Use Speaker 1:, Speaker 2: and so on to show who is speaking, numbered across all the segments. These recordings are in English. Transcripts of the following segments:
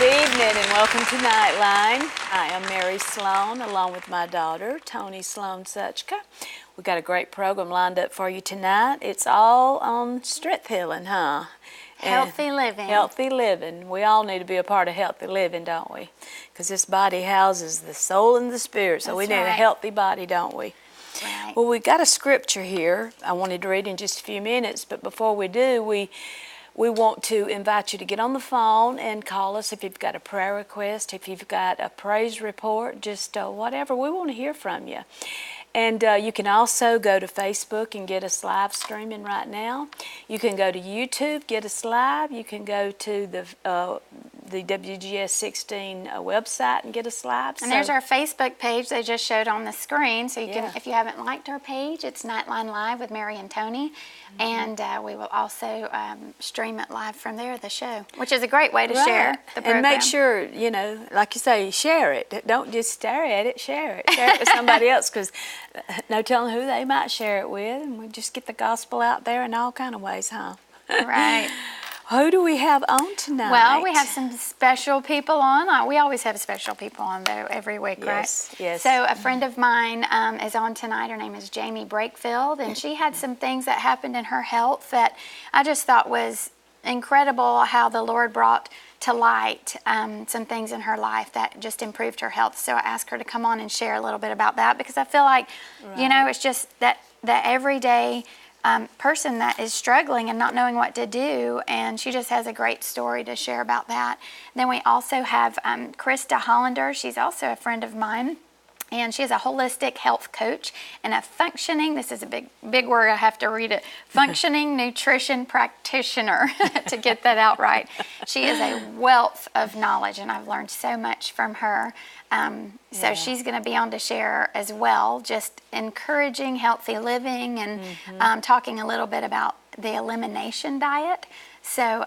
Speaker 1: Good evening and welcome to Nightline. I am Mary Sloan along with my daughter, Toni Sloan Suchka. We've got a great program lined up for you tonight. It's all on strength healing, huh?
Speaker 2: Healthy living.
Speaker 1: Healthy living. We all need to be a part of healthy living, don't we? Because this body houses the soul and the spirit, so we need a healthy body, don't we?
Speaker 2: Right.
Speaker 1: Well, we've got a scripture here I wanted to read in just a few minutes, but before we do, we want to invite you to get on the phone and call us if you've got a prayer request, if you've got a praise report, just whatever. We want to hear from you. And you can also go to Facebook and get us live streaming right now. You can go to YouTube, get us live. You can go to the WGS 16 website and get us live.
Speaker 2: And there's our Facebook page they just showed on the screen. So you can, if you haven't liked our page, it's Nightline Live with Mary and Toni. And we will also stream it live from there, the show, which is a great way to share the program.
Speaker 1: And make sure, you know, like you say, share it. Don't just stare at it, share it. Share it with somebody else, because no telling who they might share it with. And we just get the gospel out there in all kind of ways, huh?
Speaker 2: Right.
Speaker 1: Who do we have on tonight?
Speaker 2: Well, we have some special people on. We always have special people on, though, every week, right?
Speaker 1: Yes.
Speaker 2: So a friend of mine is on tonight. Her name is Jaime Breakfield, and she had some things that happened in her health that I just thought was incredible how the Lord brought to light some things in her life that just improved her health. So I asked her to come on and share a little bit about that, because I feel like, you know, it's just that everyday person that is struggling and not knowing what to do, and she just has a great story to share about that. Then we also have Chris DeHollander. She's also a friend of mine, and she is a holistic health coach and a functioning, this is a big word, I have to read it, functioning nutrition practitioner, to get that out right. She is a wealth of knowledge, and I've learned so much from her. So she's going to be on to share as well, just encouraging healthy living and talking a little bit about the elimination diet. So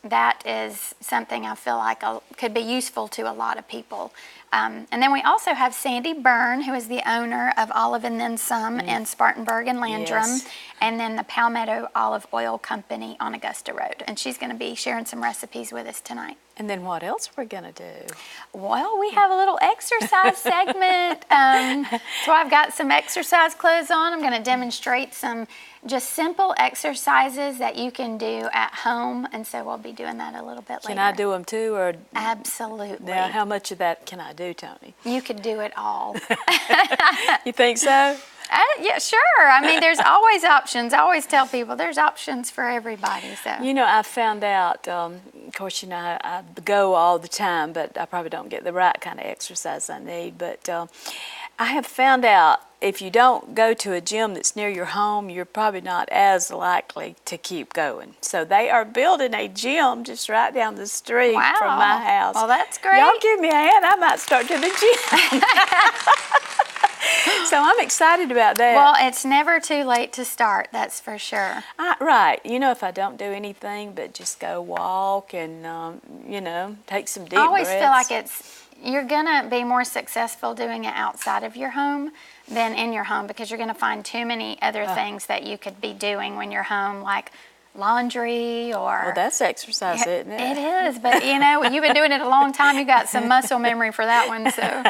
Speaker 2: that is something I feel like could be useful to a lot of people. And then we also have Sandy Byrne, who is the owner of Olive and Then Some in Spartanburg and Landrum, and then the Palmetto Olive Oil Company on Augusta Road. And she's going to be sharing some recipes with us tonight.
Speaker 1: And then what else are we going to do?
Speaker 2: Well, we have a little exercise segment. So I've got some exercise clothes on. I'm going to demonstrate some just simple exercises that you can do at home. And so we'll be doing that a little bit later.
Speaker 1: Can I do them too? Or
Speaker 2: Absolutely.
Speaker 1: Now, how much of that can I do, Toni?
Speaker 2: You could do it all.
Speaker 1: You think so?
Speaker 2: Yeah, sure. I mean, there's always options. I always tell people there's options for everybody. So
Speaker 1: you know, I found out, of course, you know, I go all the time, but I probably don't get the right kind of exercise I need. But I have found out if you don't go to a gym that's near your home, you're probably not as likely to keep going. So they are building a gym just right down the street from my house.
Speaker 2: Well, that's great.
Speaker 1: Y'all give me a hand. I might start to the gym. So I'm excited about that.
Speaker 2: Well, it's never too late to start, that's for sure.
Speaker 1: Right. You know, if I don't do anything but just go walk and, you know, take some deep breaths.
Speaker 2: I always feel like you're going to be more successful doing it outside of your home than in your home, because you're going to find too many other things that you could be doing when you're home, like laundry or...
Speaker 1: Well, that's exercise, isn't it?
Speaker 2: It is, but you know, you've been doing it a long time. You got some muscle memory for that one, so...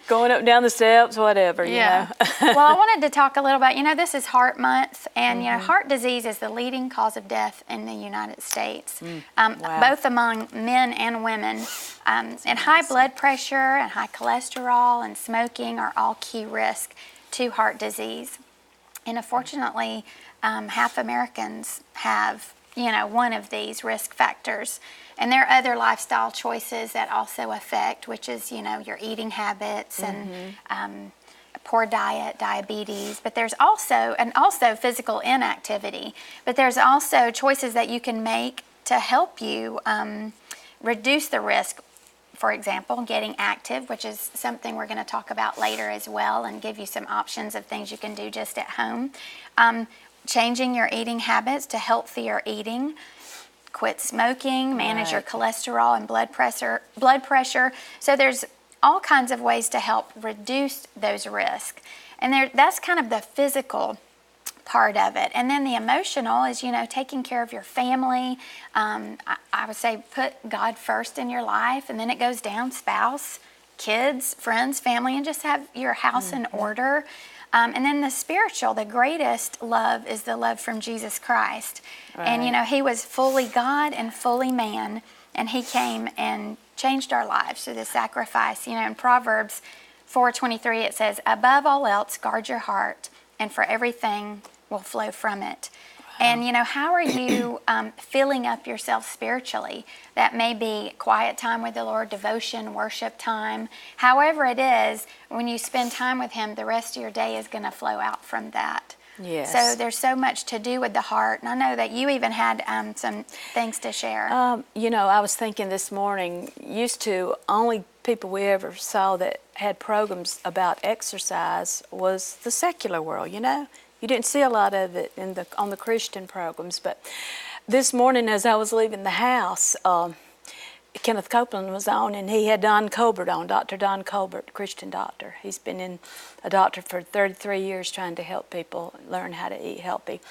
Speaker 1: Going up and down the steps, whatever, you know.
Speaker 2: Well, I wanted to talk a little about, you know, this is Heart Month, and, you know, heart disease is the leading cause of death in the United States, both among men and women. And high blood pressure and high cholesterol and smoking are all key risks to heart disease. And unfortunately, half Americans have, you know, one of these risk factors. And there are other lifestyle choices that also affect, which is, you know, your eating habits and poor diet, diabetes. But there's also physical inactivity. But there's also choices that you can make to help you reduce the risk. For example, getting active, which is something we're going to talk about later as well, and give you some options of things you can do just at home. Changing your eating habits to healthier eating. Quit smoking, manage your cholesterol and blood pressure. So there's all kinds of ways to help reduce those risks. And that's kind of the physical part of it. And then the emotional is, taking care of your family. I would say put God first in your life, and then it goes down spouse, kids, friends, family, and just have your house in order. And then the spiritual, the greatest love is the love from Jesus Christ. Right. And, he was fully God and fully man, and he came and changed our lives through the sacrifice. In Proverbs 4:23, it says, above all else, guard your heart, and for everything will flow from it. And, how are you filling up yourself spiritually? That may be quiet time with the Lord, devotion, worship time. However it is, when you spend time with him, the rest of your day is going to flow out from that.
Speaker 1: Yes.
Speaker 2: So there's so much to do with the heart. And I know that you even had some things to share.
Speaker 1: I was thinking this morning, used to only people we ever saw that had programs about exercise was the secular world, You didn't see a lot of it on the Christian programs, but this morning as I was leaving the house, Kenneth Copeland was on, and he had Don Colbert on, Dr. Don Colbert, Christian doctor. He's been a doctor for 33 years trying to help people learn how to eat healthy.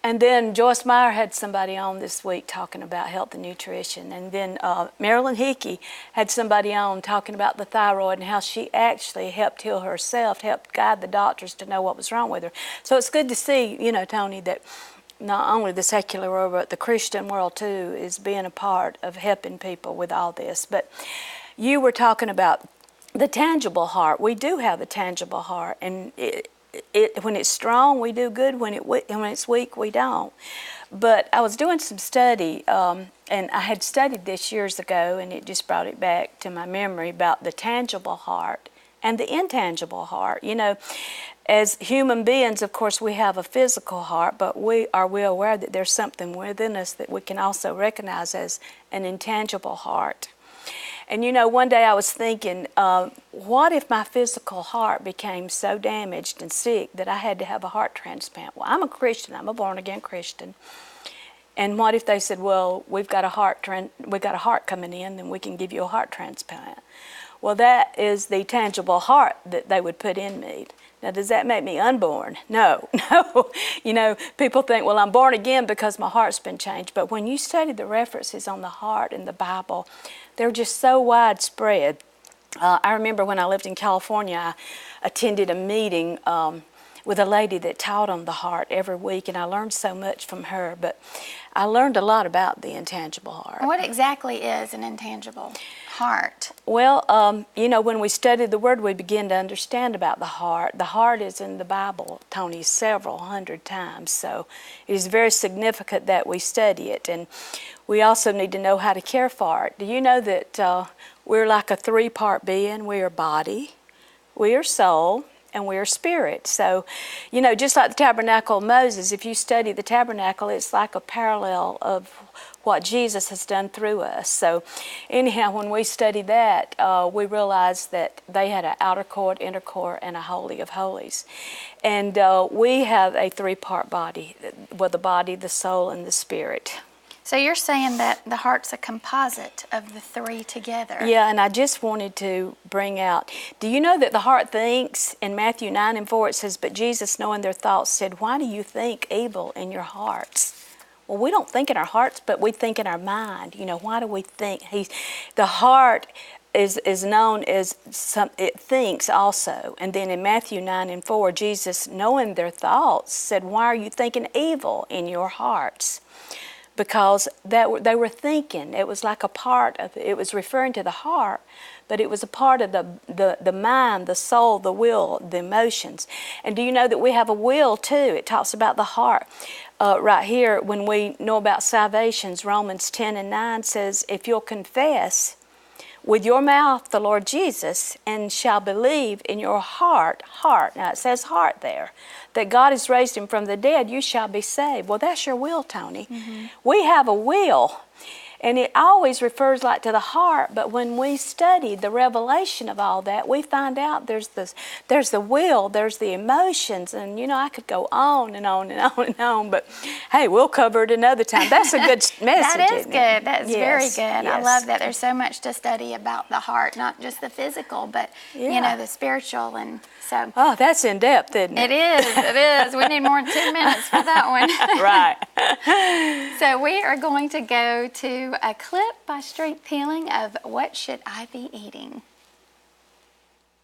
Speaker 1: And then Joyce Meyer had somebody on this week talking about health and nutrition. And then Marilyn Hickey had somebody on talking about the thyroid and how she actually helped heal herself, helped guide the doctors to know what was wrong with her. So it's good to see, Toni, that not only the secular world, but the Christian world too is being a part of helping people with all this. But you were talking about the tangible heart. We do have a tangible heart, and when it's strong, we do good. When it's weak, we don't. But I was doing some study, and I had studied this years ago, and it just brought it back to my memory about the tangible heart and the intangible heart. As human beings, of course, we have a physical heart, but are we aware that there's something within us that we can also recognize as an intangible heart? And one day I was thinking, what if my physical heart became so damaged and sick that I had to have a heart transplant? Well, I'm a Christian. I'm a born-again Christian. And what if they said, well, we've got a heart coming in, and we can give you a heart transplant? Well, that is the tangible heart that they would put in me. Now, does that make me unborn? No. People think, well, I'm born again because my heart's been changed. But when you study the references on the heart in the Bible, they're just so widespread. I remember when I lived in California, I attended a meeting with a lady that taught on the heart every week, and I learned so much from her. But I learned a lot about the intangible heart.
Speaker 2: What exactly is an intangible heart?
Speaker 1: Well, when we study the Word, we begin to understand about the heart. The heart is in the Bible, Toni, several hundred times. So it is very significant that we study it. And we also need to know how to care for it. Do you know that we're like a three-part being? We are body, we are soul, and we are spirit. So, just like the tabernacle of Moses, if you study the tabernacle, it's like a parallel of what Jesus has done through us. So anyhow, when we study that, we realize that they had an outer court, inner court, and a holy of holies. And we have a three-part body, well, the body, the soul, and the spirit.
Speaker 2: So you're saying that the heart's a composite of the three together.
Speaker 1: Yeah, and I just wanted to bring out, do you know that the heart thinks? In Matthew 9:4 it says, but Jesus, knowing their thoughts, said, why do you think evil in your hearts? Well, we don't think in our hearts, but we think in our mind. Why do we think? The heart is known as it thinks also. And then in Matthew 9:4, Jesus, knowing their thoughts, said, why are you thinking evil in your hearts? Because they were thinking. It was like a part of it. It was referring to the heart, but it was a part of the mind, the soul, the will, the emotions. And do you know that we have a will too? It talks about the heart. Right here, when we know about salvations, Romans 10:9 says, if you'll confess with your mouth the Lord Jesus and shall believe in your heart, now it says heart there, that God has raised him from the dead, you shall be saved. Well, that's your will, Toni. Mm-hmm. We have a will. And it always refers like to the heart, but when we study the revelation of all that, we find out there's the will, there's the emotions, and I could go on and on and on and on, but hey, we'll cover it another time. That's a good message.
Speaker 2: That is
Speaker 1: isn't
Speaker 2: good.
Speaker 1: it?
Speaker 2: That's very good. I love that. There's so much to study about the heart, not just the physical, but the spiritual, and so.
Speaker 1: Oh, that's in depth, isn't it?
Speaker 2: It is. It is. We need more than 2 minutes for that one.
Speaker 1: Right.
Speaker 2: So we are going to go to a clip by Strength Healing of What Should I Be Eating?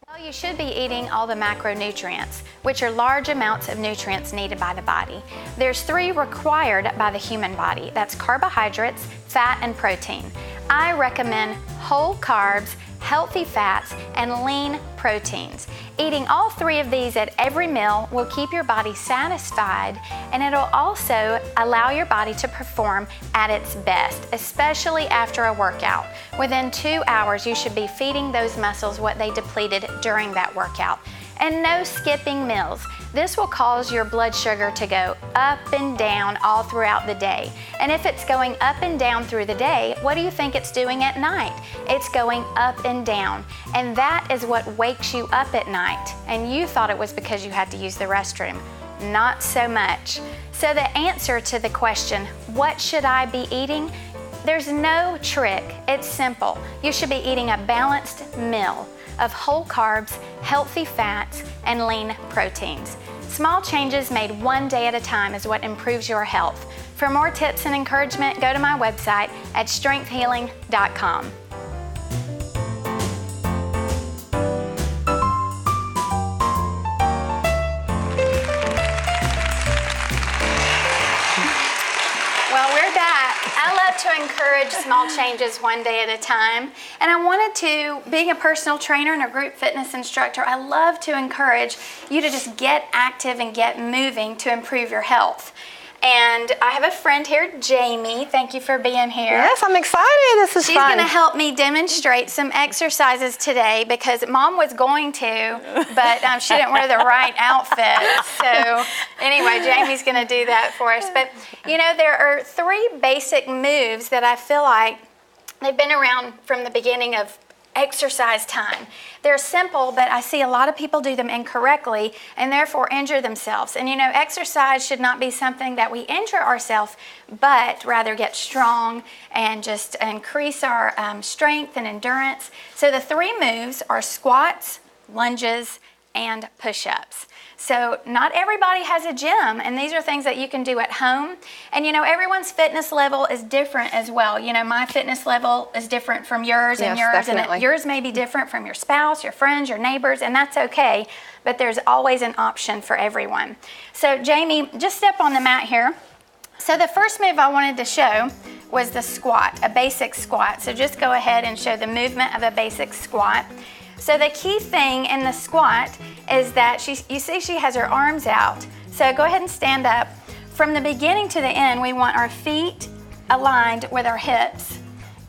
Speaker 2: Well, you should be eating all the macronutrients, which are large amounts of nutrients needed by the body. There's 3 required by the human body. That's carbohydrates, fat, and protein. I recommend whole carbs, healthy fats, and lean proteins. Eating all 3 of these at every meal will keep your body satisfied, and it'll also allow your body to perform at its best, especially after a workout. Within 2 hours, you should be feeding those muscles what they depleted during that workout. And no skipping meals. This will cause your blood sugar to go up and down all throughout the day. And if it's going up and down through the day, what do you think it's doing at night? It's going up and down. And that is what wakes you up at night. And you thought it was because you had to use the restroom. Not so much. So the answer to the question, what should I be eating? There's no trick. It's simple. You should be eating a balanced meal of whole carbs, healthy fats, and lean proteins. Small changes made one day at a time is what improves your health. For more tips and encouragement, go to my website at strengthhealing.com. Well, we're back. I love to encourage small changes one day at a time. And I wanted to, being a personal trainer and a group fitness instructor, I love to encourage you to just get active and get moving to improve your health. And I have a friend here, Jamie. Thank you for being here.
Speaker 3: Yes, I'm excited. This is
Speaker 2: She's
Speaker 3: fun.
Speaker 2: going to help me demonstrate some exercises today because Mom was going to, but she didn't wear the right outfit. So anyway, Jamie's going to do that for us. But there are 3 basic moves that I feel like they've been around from the beginning of exercise time. They're simple, but I see a lot of people do them incorrectly and therefore injure themselves. And exercise should not be something that we injure ourselves, but rather get strong and just increase our strength and endurance. So the 3 moves are squats, lunges, and push-ups. So not everybody has a gym, and these are things that you can do at home. And everyone's fitness level is different as well. My fitness level is different from yours and
Speaker 3: Yes,
Speaker 2: yours,
Speaker 3: definitely.
Speaker 2: and yours may be different from your spouse, your friends, your neighbors, and that's okay. But there's always an option for everyone. So Jamie, just step on the mat here. So the first move I wanted to show was the squat, a basic squat. So just go ahead and show the movement of a basic squat. So the key thing in the squat is that you see she has her arms out. So go ahead and stand up. From the beginning to the end, we want our feet aligned with our hips.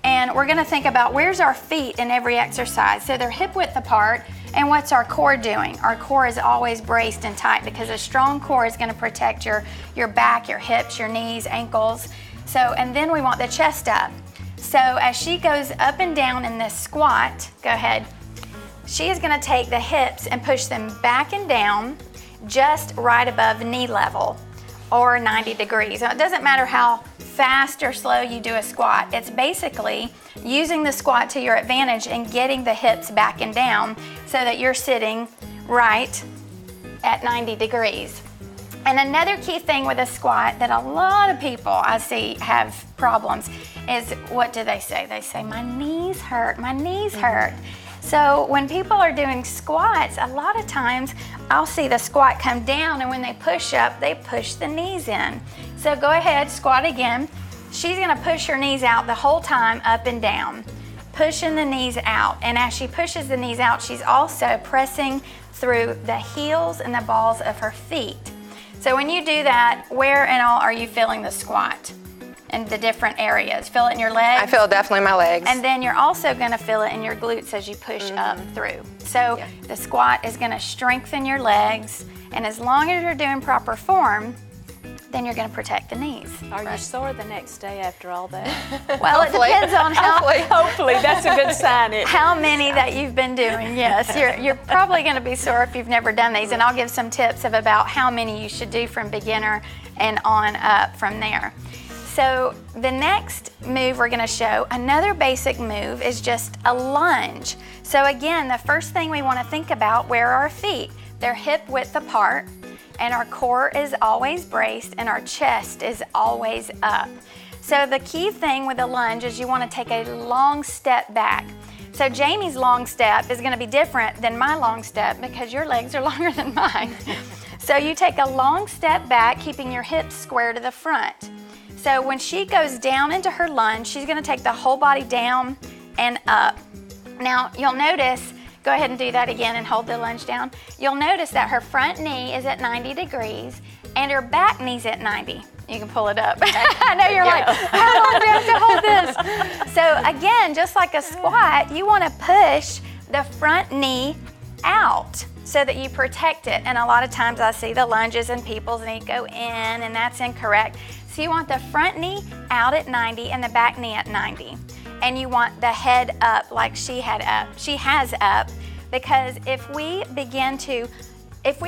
Speaker 2: And we're going to think about where's our feet in every exercise. So they're hip width apart. And what's our core doing? Our core is always braced and tight because a strong core is going to protect your back, your hips, your knees, ankles. So, and then we want the chest up. So as she goes up and down in this squat, go ahead. She is going to take the hips and push them back and down just right above knee level or 90 degrees. Now, it doesn't matter how fast or slow you do a squat. It's basically using the squat to your advantage and getting the hips back and down so that you're sitting right at 90 degrees. And another key thing with a squat that a lot of people I see have problems is, what do they say? They say, my knees hurt, my knees hurt. So when people are doing squats, a lot of times I'll see the squat come down, and when they push up, they push the knees in. So go ahead, squat again. She's gonna push her knees out the whole time, up and down, pushing the knees out. And as she pushes the knees out, she's also pressing through the heels and the balls of her feet. So when you do that, where and all are you feeling the squat? In the different areas. Feel it in your legs?
Speaker 3: I feel it definitely in my legs.
Speaker 2: And then you're also going to feel it in your glutes as you push up through. So the squat is going to strengthen your legs, and as long as you're doing proper form, then you're going to protect the knees.
Speaker 1: Are you sore the next day after all that?
Speaker 2: Well, it depends on
Speaker 1: Hopefully, that's a good sign.
Speaker 2: How many that you've been doing. Yes, you're probably going to be sore if you've never done these, and I'll give some tips of about how many you should do from beginner and on up from there. So the next move we're going to show, another basic move, is just a lunge. So again, the first thing we want to think about, where are our feet? They're hip width apart, and our core is always braced, and our chest is always up. So the key thing with a lunge is you want to take a long step back. So Jamie's long step is going to be different than my long step because your legs are longer than mine. So you take a long step back, keeping your hips square to the front. So when she goes down into her lunge, she's going to take the whole body down and up. Now you'll notice, go ahead and do that again and hold the lunge down. You'll notice that her front knee is at 90 degrees and her back knee's at 90. You can pull it up. I know you're like, how long do I have to hold this? So again, just like a squat, you want to push the front knee out so that you protect it. And a lot of times I see the lunges and people's knee go in, and that's incorrect. So you want the front knee out at 90 and the back knee at 90. And you want the head up like she has up, because if we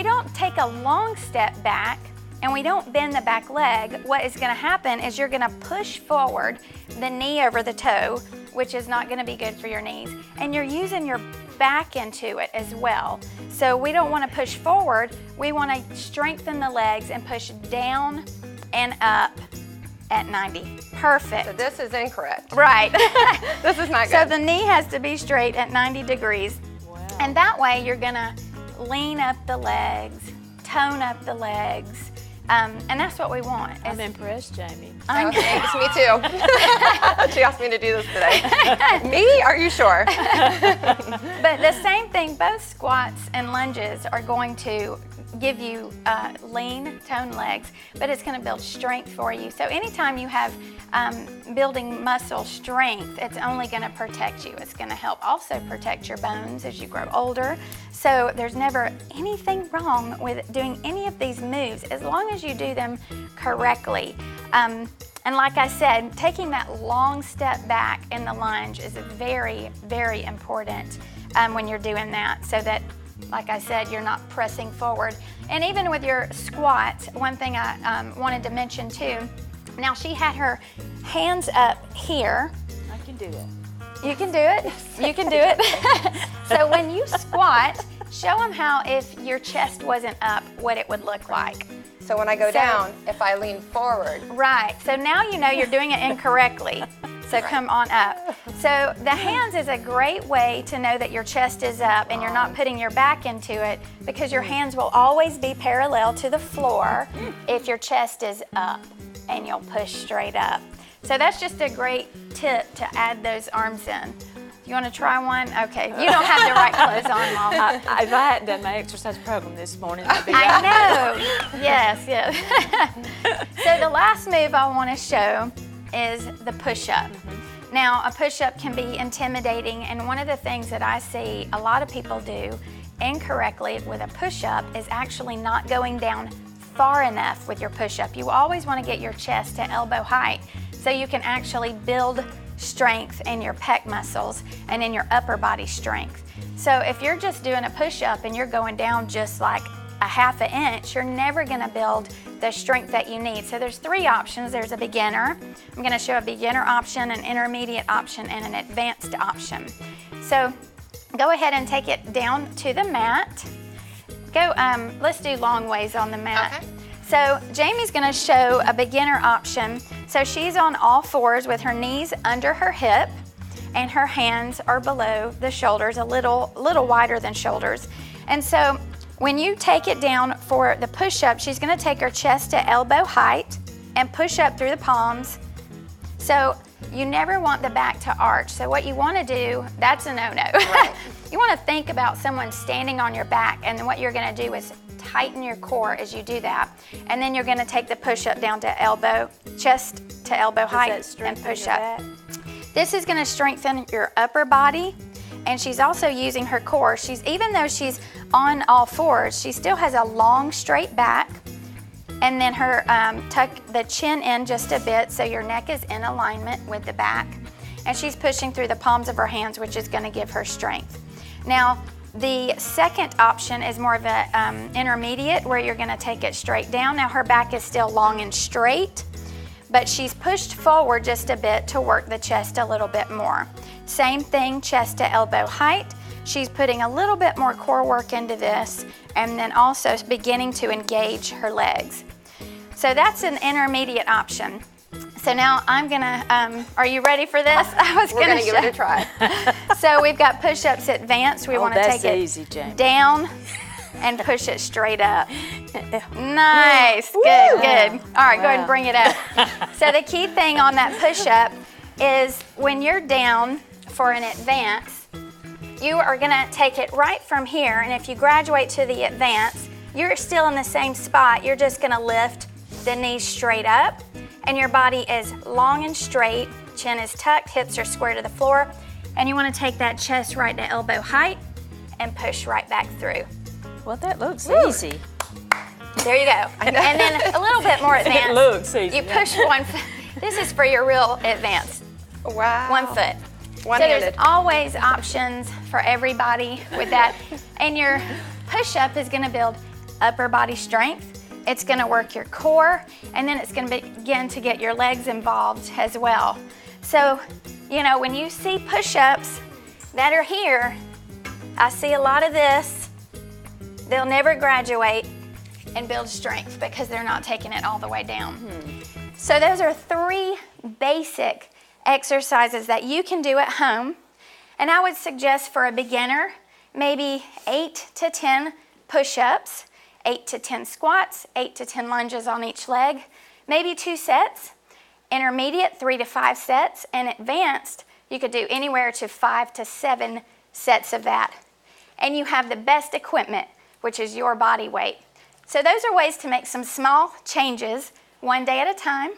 Speaker 2: don't take a long step back and we don't bend the back leg, what is going to happen is you're going to push forward the knee over the toe, which is not going to be good for your knees. And you're using your back into it as well. So we don't want to push forward. We want to strengthen the legs and push down and up at 90. Perfect.
Speaker 3: So this is incorrect.
Speaker 2: Right.
Speaker 3: This is not good.
Speaker 2: So the knee has to be straight at 90 degrees.
Speaker 1: Wow.
Speaker 2: And that way you're going to lean up the legs, tone up the legs, and that's what we want.
Speaker 1: I'm impressed, Jamie.
Speaker 3: Oh, thanks, me too. She asked me to do this today. Me? Are you sure?
Speaker 2: But the same thing, both squats and lunges are going to give you lean, toned legs, but it's going to build strength for you. So anytime you have building muscle strength, it's only going to protect you. It's going to help also protect your bones as you grow older. So there's never anything wrong with doing any of these moves as long as you do them correctly. And like I said, taking that long step back in the lunge is very, very important when you're doing that, so that, like I said, you're not pressing forward. And even with your squat, one thing I wanted to mention too, now she had her hands up here.
Speaker 1: I can do it.
Speaker 2: You can do it. You can do it. So when you squat, show them how, if your chest wasn't up, what it would look like.
Speaker 3: So when I go down, if I lean forward.
Speaker 2: Right. So now you know you're doing it incorrectly. So come on up. So the hands is a great way to know that your chest is up and you're not putting your back into it, because your hands will always be parallel to the floor if your chest is up, and you'll push straight up. So that's just a great tip to add those arms in. You want to try one? Okay. You don't have the right clothes on, Mom.
Speaker 1: If I hadn't done my exercise program this morning, I'd be
Speaker 2: I know. Yes, yes. So the last move I want to show is the push-up. Now, a push-up can be intimidating, and one of the things that I see a lot of people do incorrectly with a push-up is actually not going down far enough with your push-up. You always want to get your chest to elbow height so you can actually build strength in your pec muscles and in your upper body strength. So if you're just doing a push-up and you're going down just like a half an inch, you're never going to build the strength that you need. So there's three options. There's a beginner. I'm going to show a beginner option, an intermediate option, and an advanced option. So go ahead and take it down to the mat. Let's do long ways on the mat.
Speaker 3: Okay.
Speaker 2: So Jamie's going to show a beginner option. So she's on all fours with her knees under her hip and her hands are below the shoulders, a little wider than shoulders. And so when you take it down for the push-up, she's going to take her chest to elbow height and push up through the palms. So you never want the back to arch. So what you want to do, that's a no-no. Right. You want to think about someone standing on your back, and then what you're going to do is tighten your core as you do that. And then you're going to take the push-up down to chest to elbow height and push up. This is going to strengthen your upper body, and she's also using her core. Even though she's on all fours, she still has a long straight back, And then tuck the chin in just a bit so your neck is in alignment with the back. And she's pushing through the palms of her hands, which is going to give her strength. Now, the second option is more of an intermediate, where you're going to take it straight down. Now, her back is still long and straight, but she's pushed forward just a bit to work the chest a little bit more. Same thing, chest to elbow height. She's putting a little bit more core work into this, and then also beginning to engage her legs. So that's an intermediate option. So now I'm gonna, are you ready for this?
Speaker 3: We're gonna give it a try.
Speaker 2: So we've got push-ups advanced. We wanna take it
Speaker 1: easy, Jamie.
Speaker 2: down and push it straight up. Nice, good, good. All right, go ahead and bring it up. So the key thing on that push-up is when you're down for an advance, you are gonna take it right from here, and if you graduate to the advance, you're still in the same spot. You're just gonna lift the knees straight up, and your body is long and straight, chin is tucked, hips are square to the floor, and you wanna take that chest right to elbow height and push right back through.
Speaker 1: Well, that looks easy.
Speaker 2: There you go. And then a little bit more advanced.
Speaker 1: It looks easy.
Speaker 2: You push one foot. This is for your real advanced.
Speaker 3: Wow.
Speaker 2: 1 foot.
Speaker 3: One-handed.
Speaker 2: So there's always options for everybody with that. And your push-up is gonna build upper body strength. It's gonna work your core, and then it's gonna begin to get your legs involved as well. So, you know, when you see push-ups that are here, I see a lot of this. They'll never graduate and build strength because they're not taking it all the way down. So those are 3 basic exercises that you can do at home. And I would suggest for a beginner, maybe 8 to 10 push-ups, 8 to 10 squats, 8 to 10 lunges on each leg, maybe 2 sets. Intermediate, 3 to 5 sets. And advanced, you could do anywhere to 5 to 7 sets of that. And you have the best equipment, which is your body weight. So those are ways to make some small changes, one day at a time.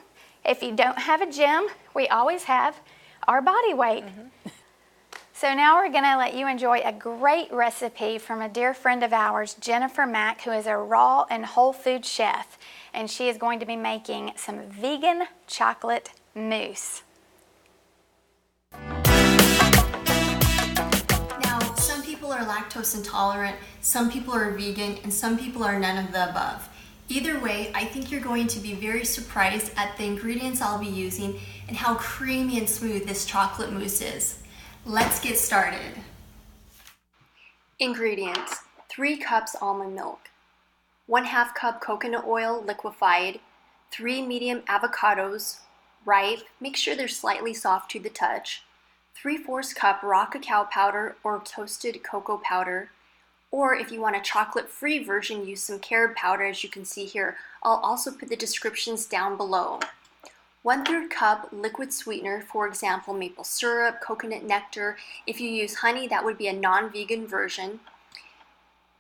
Speaker 2: If you don't have a gym, we always have our body weight. So now we're gonna let you enjoy a great recipe from a dear friend of ours, Jennifer Mack, who is a raw and whole food chef. And she is going to be making some vegan chocolate mousse.
Speaker 4: Now, some people are lactose intolerant, some people are vegan, and some people are none of the above. Either way, I think you're going to be very surprised at the ingredients I'll be using and how creamy and smooth this chocolate mousse is. Let's get started. Ingredients: 3 cups almond milk, 1/2 cup coconut oil liquefied, 3 medium avocados, ripe, make sure they're slightly soft to the touch, 3/4 cup raw cacao powder or toasted cocoa powder, or if you want a chocolate-free version, use some carob powder, as you can see here. I'll also put the descriptions down below. 1/3 cup liquid sweetener, for example, maple syrup, coconut nectar. If you use honey, that would be a non-vegan version.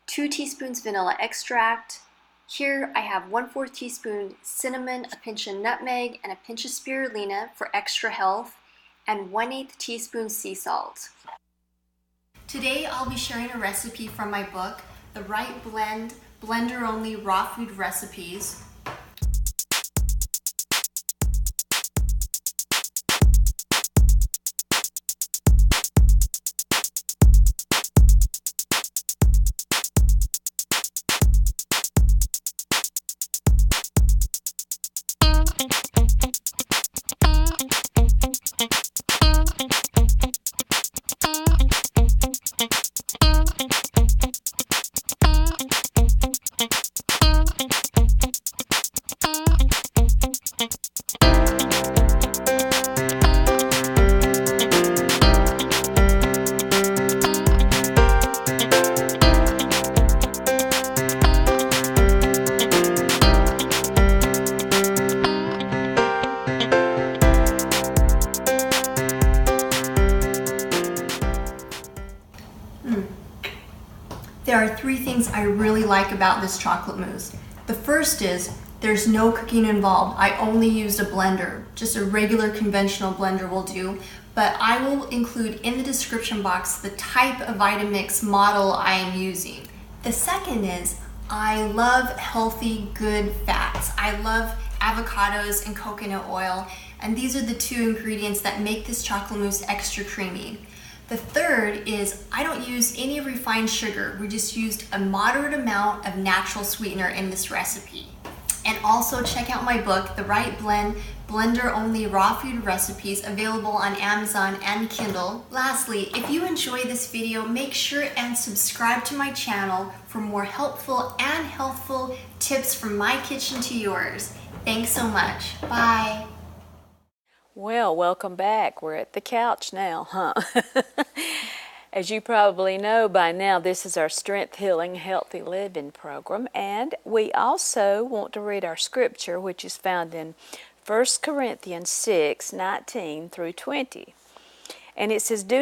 Speaker 4: 2 teaspoons vanilla extract. Here I have 1/4 teaspoon cinnamon, a pinch of nutmeg, and a pinch of spirulina for extra health, and 1/8 teaspoon sea salt. Today I'll be sharing a recipe from my book, The Right Blend, Blender Only Raw Food Recipes. There are 3 things I really like about this chocolate mousse. The first is there's no cooking involved. I only used a blender. Just a regular conventional blender will do. But I will include in the description box the type of Vitamix model I am using. The second is I love healthy, good fats. I love avocados and coconut oil, and these are the two ingredients that make this chocolate mousse extra creamy. The third is I don't use any refined sugar. We just used a moderate amount of natural sweetener in this recipe. And also check out my book, The Right Blend, Blender Only Raw Food Recipes, available on Amazon and Kindle. Lastly, if you enjoy this video, make sure and subscribe to my channel for more helpful and healthful tips from my kitchen to yours. Thanks so much. Bye.
Speaker 1: Well, welcome back. We're at the couch now, huh? As you probably know by now, this is our Strength Healing Healthy Living program, and we also want to read our scripture, which is found in 1 Corinthians 6:19 through 20. And it says, Do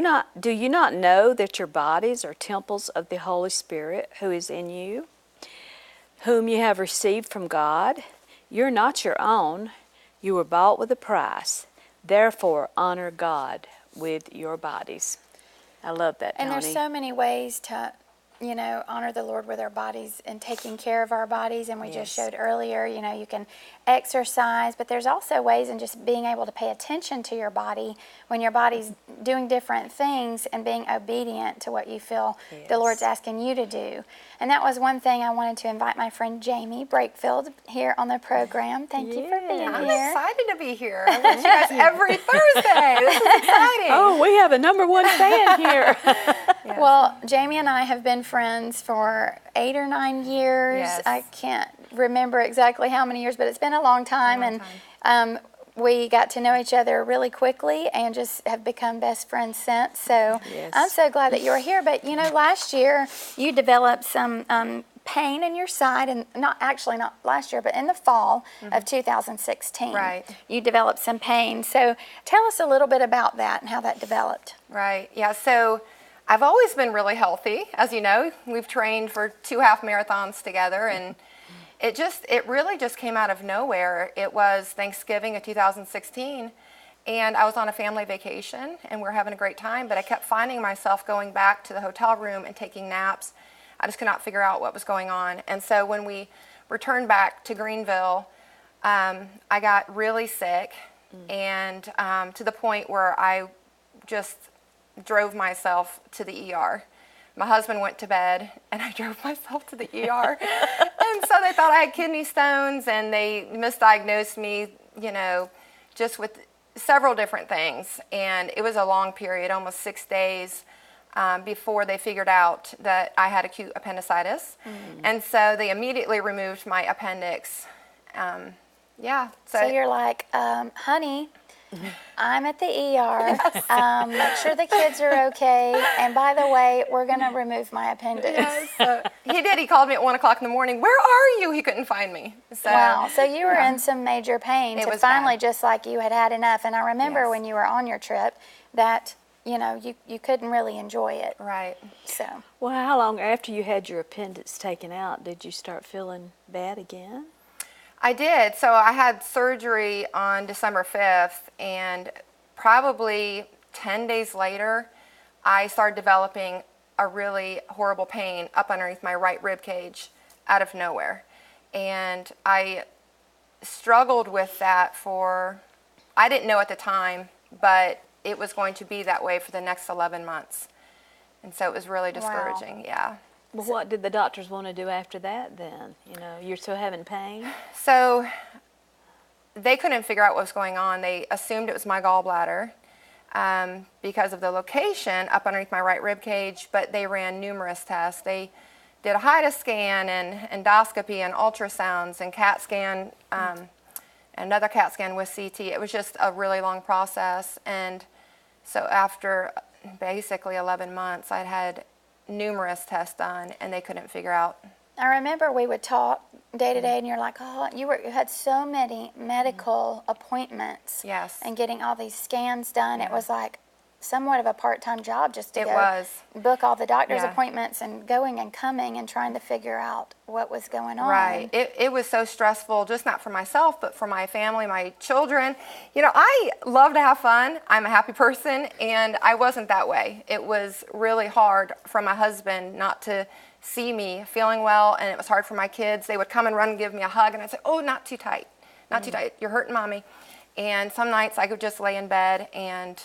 Speaker 1: you not know that your bodies are temples of the Holy Spirit who is in you, whom you have received from God? You're not your own. You were bought with a price. Therefore, honor God with your bodies. I love that, Toni.
Speaker 2: And there's so many ways to, honor the Lord with our bodies and taking care of our bodies. And we just showed earlier, you can exercise, but there's also ways in just being able to pay attention to your body when your body's doing different things and being obedient to what you feel the Lord's asking you to do. And that was one thing I wanted to invite my friend Jaime Breakfield here on the program. Thank you for being
Speaker 3: I'm
Speaker 2: here.
Speaker 3: excited to be here. I watch you guys every Thursday. This is exciting.
Speaker 1: Oh, we have a #1 fan here.
Speaker 2: Well, Jaime and I have been friends for 8 or 9 years.
Speaker 3: Yes.
Speaker 2: I can't remember exactly how many years, but it's been a long time. We got to know each other really quickly and just have become best friends since. So I'm so glad that you're here. But, last year you developed some pain in your side, and not last year, but in the fall of 2016.
Speaker 3: Right.
Speaker 2: You developed some pain. So tell us a little bit about that and how that developed.
Speaker 3: Right. Yeah. So I've always been really healthy. As you know, we've trained for 2 half marathons together, and it really just came out of nowhere. It was Thanksgiving of 2016, and I was on a family vacation, and we were having a great time, but I kept finding myself going back to the hotel room and taking naps. I just could not figure out what was going on. And so when we returned back to Greenville, I got really sick, and to the point where I just drove myself to the ER. My husband went to bed, and I drove myself to the ER. And so they thought I had kidney stones, and they misdiagnosed me, just with several different things. And it was a long period, almost 6 days, before they figured out that I had acute appendicitis. And so they immediately removed my appendix. So
Speaker 2: you're like, honey, I'm at the ER. Make sure the kids are okay. And by the way, we're going to remove my appendix.
Speaker 3: So he did. He called me at 1 o'clock in the morning. Where are you? He couldn't find me. So,
Speaker 2: wow. So you were in some major pain.
Speaker 3: It
Speaker 2: So
Speaker 3: was
Speaker 2: finally,
Speaker 3: bad.
Speaker 2: just like you had enough. And I remember when you were on your trip that, you couldn't really enjoy it.
Speaker 3: Right.
Speaker 2: So.
Speaker 1: Well, how long after you had your appendix taken out did you start feeling bad again?
Speaker 3: I did. So I had surgery on December 5th, and probably 10 days later, I started developing a really horrible pain up underneath my right rib cage out of nowhere. And I struggled with that I didn't know at the time, but it was going to be that way for the next 11 months. And so it was really discouraging,
Speaker 1: Well, what did the doctors want to do after that then? You're still having pain?
Speaker 3: So they couldn't figure out what was going on. They assumed it was my gallbladder because of the location up underneath my right rib cage, but they ran numerous tests. They did a HIDA scan and endoscopy and ultrasounds and CAT scan, another CAT scan with CT. It was just a really long process. And so after basically 11 months, I'd had numerous tests done, and they couldn't figure out.
Speaker 2: I remember we would talk day to day, and you're like, oh, you had so many medical appointments.
Speaker 3: Yes.
Speaker 2: And getting all these scans done, it was like, somewhat of a part-time job just to
Speaker 3: It
Speaker 2: go
Speaker 3: was.
Speaker 2: book all the doctor's
Speaker 3: Yeah.
Speaker 2: appointments and going and coming and trying to figure out what was going on.
Speaker 3: Right. It was so stressful, just not for myself, but for my family, my children. You know, I love to have fun. I'm a happy person, and I wasn't that way. It was really hard for my husband not to see me feeling well, and it was hard for my kids. They would come and run and give me a hug, and I'd say, oh, not too tight. Not too tight. You're hurting Mommy. And some nights I could just lay in bed, and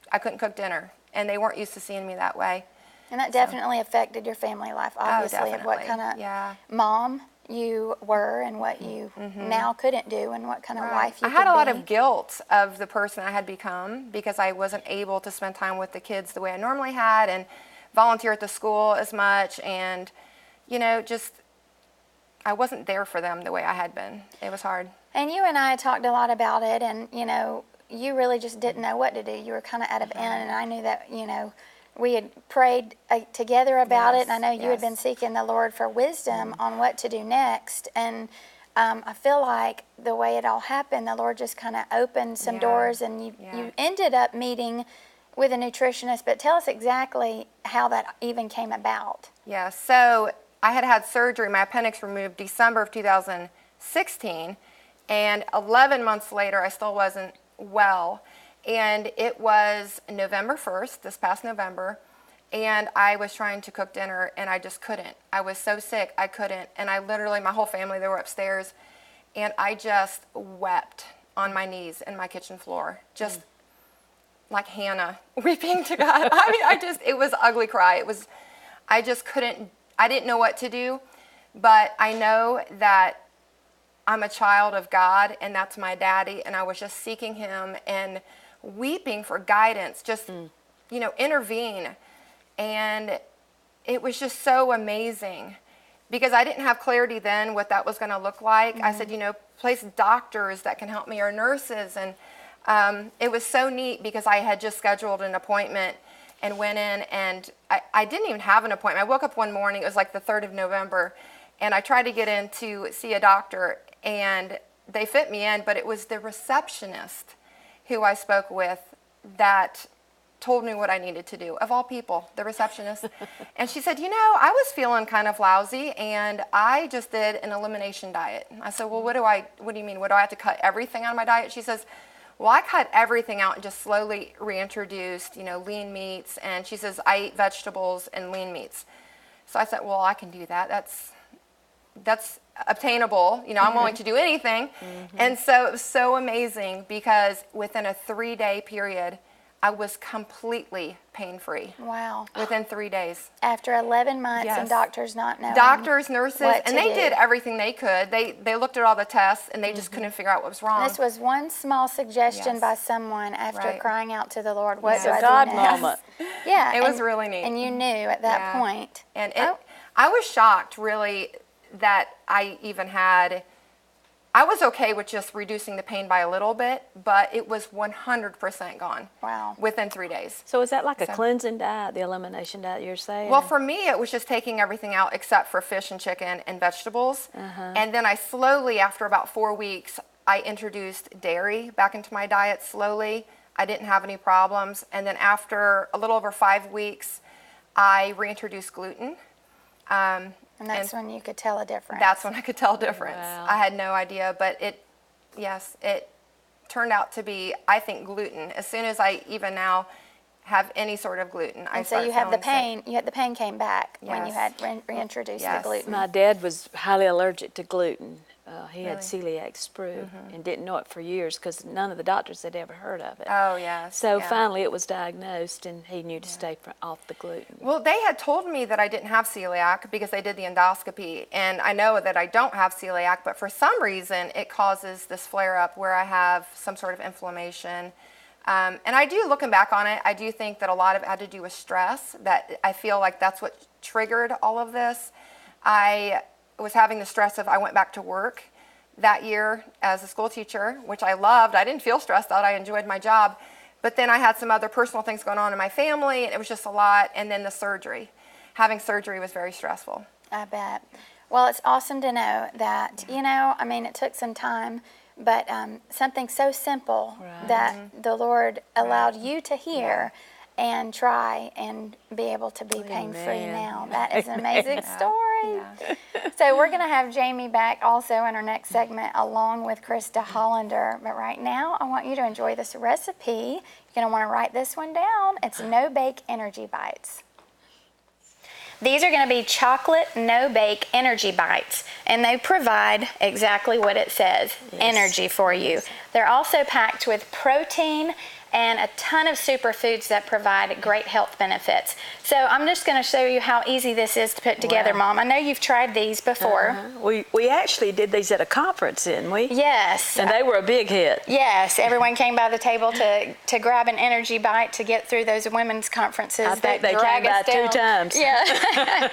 Speaker 3: I couldn't cook dinner, and they weren't used to seeing me that way.
Speaker 2: And that definitely affected your family life, obviously, of what
Speaker 3: definitely.
Speaker 2: kind of
Speaker 3: Yeah.
Speaker 2: mom you were and what you now couldn't do and what kind of wife you
Speaker 3: I had
Speaker 2: could
Speaker 3: a lot
Speaker 2: be.
Speaker 3: of guilt of the person I had become because I wasn't able to spend time with the kids the way I normally had and volunteer at the school as much, and just I wasn't there for them the way I had been. It was hard.
Speaker 2: And you and I talked a lot about it, and you really just didn't know what to do. You were kind of at an end, and I knew that we had prayed together about it, and I know you had been seeking the Lord for wisdom on what to do next. And I feel like the way it all happened, the Lord just kind of opened some doors, and you ended up meeting with a nutritionist. But tell us exactly how that even came about.
Speaker 3: Yeah, so I had surgery, my appendix removed December of 2016, and 11 months later I still wasn't well. And it was November 1st, this past November, and I was trying to cook dinner, and I just couldn't. I was so sick, I couldn't. And I literally, my whole family, they were upstairs, and I just wept on my knees in my kitchen floor, just like Hannah weeping to God. I mean, it was ugly cry. I just couldn't, I didn't know what to do, but I know that I'm a child of God, and that's my daddy, and I was just seeking him and weeping for guidance, just, intervene. And it was just so amazing because I didn't have clarity then what that was going to look like. I said, place doctors that can help me or nurses. And it was so neat because I had just scheduled an appointment and went in, and I didn't even have an appointment. I woke up one morning, it was like the 3rd of November, and I tried to get in to see a doctor, and they fit me in, but it was the receptionist who I spoke with that told me what I needed to do, of all people, the receptionist. And she said, I was feeling kind of lousy, and I just did an elimination diet. I said, well, what do you mean? What do I have to cut everything out of my diet? She says, well, I cut everything out and just slowly reintroduced, lean meats. And she says, I eat vegetables and lean meats. So I said, well, I can do that. That's obtainable. I'm willing to do anything. And so it was so amazing because within a 3-day period, I was completely pain-free.
Speaker 2: Wow.
Speaker 3: Within 3 days.
Speaker 2: After 11 months
Speaker 3: Yes.
Speaker 2: and doctors not knowing.
Speaker 3: Doctors, nurses,
Speaker 2: what
Speaker 3: and
Speaker 2: to
Speaker 3: they
Speaker 2: do.
Speaker 3: did everything they could. They looked at all the tests, and they just couldn't figure out what was wrong.
Speaker 2: This was one small suggestion
Speaker 3: Yes.
Speaker 2: by someone after
Speaker 3: Right.
Speaker 2: crying out to the Lord, what
Speaker 1: It's
Speaker 2: do
Speaker 1: a
Speaker 2: I
Speaker 1: God
Speaker 2: do next?
Speaker 1: moment.
Speaker 2: Yeah.
Speaker 3: It was really neat.
Speaker 2: And you knew at that
Speaker 3: Yeah.
Speaker 2: point.
Speaker 3: And
Speaker 2: Oh.
Speaker 3: I was shocked, really, that I even had, I was okay with just reducing the pain by a little bit, but it was 100% gone.
Speaker 2: Wow.
Speaker 3: Within 3 days.
Speaker 1: So is that like a
Speaker 3: So-
Speaker 1: cleansing diet, the elimination diet you're saying?
Speaker 3: Well, for me, it was just taking everything out except for fish and chicken and vegetables. And then I slowly, after about 4 weeks, I introduced dairy back into my diet slowly. I didn't have any problems. And then after a little over 5 weeks, I reintroduced gluten.
Speaker 2: And that's when you could tell a difference.
Speaker 3: That's when I could tell a difference.
Speaker 1: Wow.
Speaker 3: I had no idea, but it turned out to be, I think, gluten. As soon as I even now have any sort of gluten, I
Speaker 2: And so
Speaker 3: start
Speaker 2: you had the
Speaker 3: feeling sick.
Speaker 2: pain. The pain came back when you
Speaker 3: Yes.
Speaker 2: had reintroduced the
Speaker 3: Yes.
Speaker 2: gluten.
Speaker 1: My dad was highly allergic to gluten. He had
Speaker 3: Really?
Speaker 1: celiac sprue and didn't know it for years because none of the doctors had ever heard of it.
Speaker 3: Oh, yes.
Speaker 1: So
Speaker 3: yeah.
Speaker 1: finally it was diagnosed, and he knew to stay off the gluten.
Speaker 3: Well, they had told me that I didn't have celiac because they did the endoscopy, and I know that I don't have celiac, but for some reason it causes this flare-up where I have some sort of inflammation. And I do, looking back on it, I do think that a lot of it had to do with stress, that I feel like that's what triggered all of this. I was having the stress of, I went back to work that year as a school teacher, which I loved. I didn't feel stressed out. I enjoyed my job. But then I had some other personal things going on in my family, and it was just a lot. And then the surgery. Having surgery was very stressful.
Speaker 2: I bet. Well, it's awesome to know that, it took some time but something so simple that the Lord allowed you to hear and try and be able to be pain-free now. That is an amazing story. So we're going to have Jaime back also in our next segment along with Chris DeHollander. But right now, I want you to enjoy this recipe. You're going to want to write this one down. It's no-bake energy bites. These are going to be chocolate no-bake energy bites, and they provide exactly what it says, energy for you. They're also packed with protein and a ton of superfoods that provide great health benefits. So I'm just going to show you how easy this is to put together, Mom. I know you've tried these before.
Speaker 1: We actually did these at a conference, didn't we?
Speaker 2: Yes.
Speaker 1: And they were a big hit.
Speaker 2: Yes, everyone came by the table to grab an energy bite to get through those women's conferences.
Speaker 1: I think they came by 2 times.
Speaker 2: Yeah.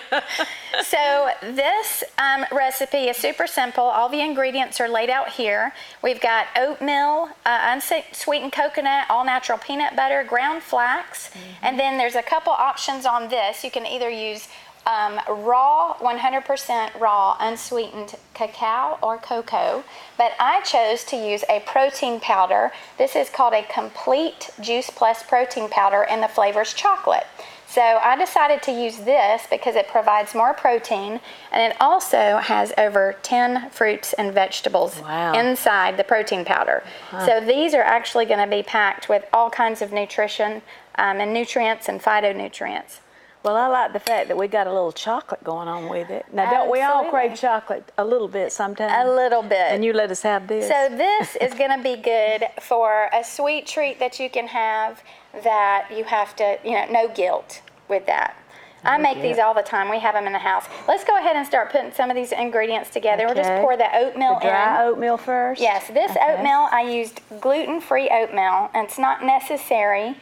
Speaker 2: So this recipe is super simple. All the ingredients are laid out here. We've got oatmeal, unsweetened coconut, all natural peanut butter, ground flax, and then there's a couple options on this. You can either use raw, 100% raw, unsweetened cacao or cocoa, but I chose to use a protein powder. This is called a Complete Juice Plus protein powder, and the flavor's chocolate. So I decided to use this because it provides more protein, and it also has over 10 fruits and vegetables inside the protein powder. So these are actually going to be packed with all kinds of nutrition and nutrients and phytonutrients.
Speaker 1: Well, I like the fact that we got a little chocolate going on with it. Now, don't we all crave chocolate a little bit sometimes?
Speaker 2: A little bit.
Speaker 1: And you let us have this.
Speaker 2: So this is going to be good for a sweet treat that you can have that you have to, no guilt with that. I make these all the time. We have them in the house. Let's go ahead and start putting some of these ingredients together. We'll just pour the oatmeal in.
Speaker 1: Dry oatmeal first?
Speaker 2: Yes, this oatmeal, I used gluten-free oatmeal, and it's not necessary,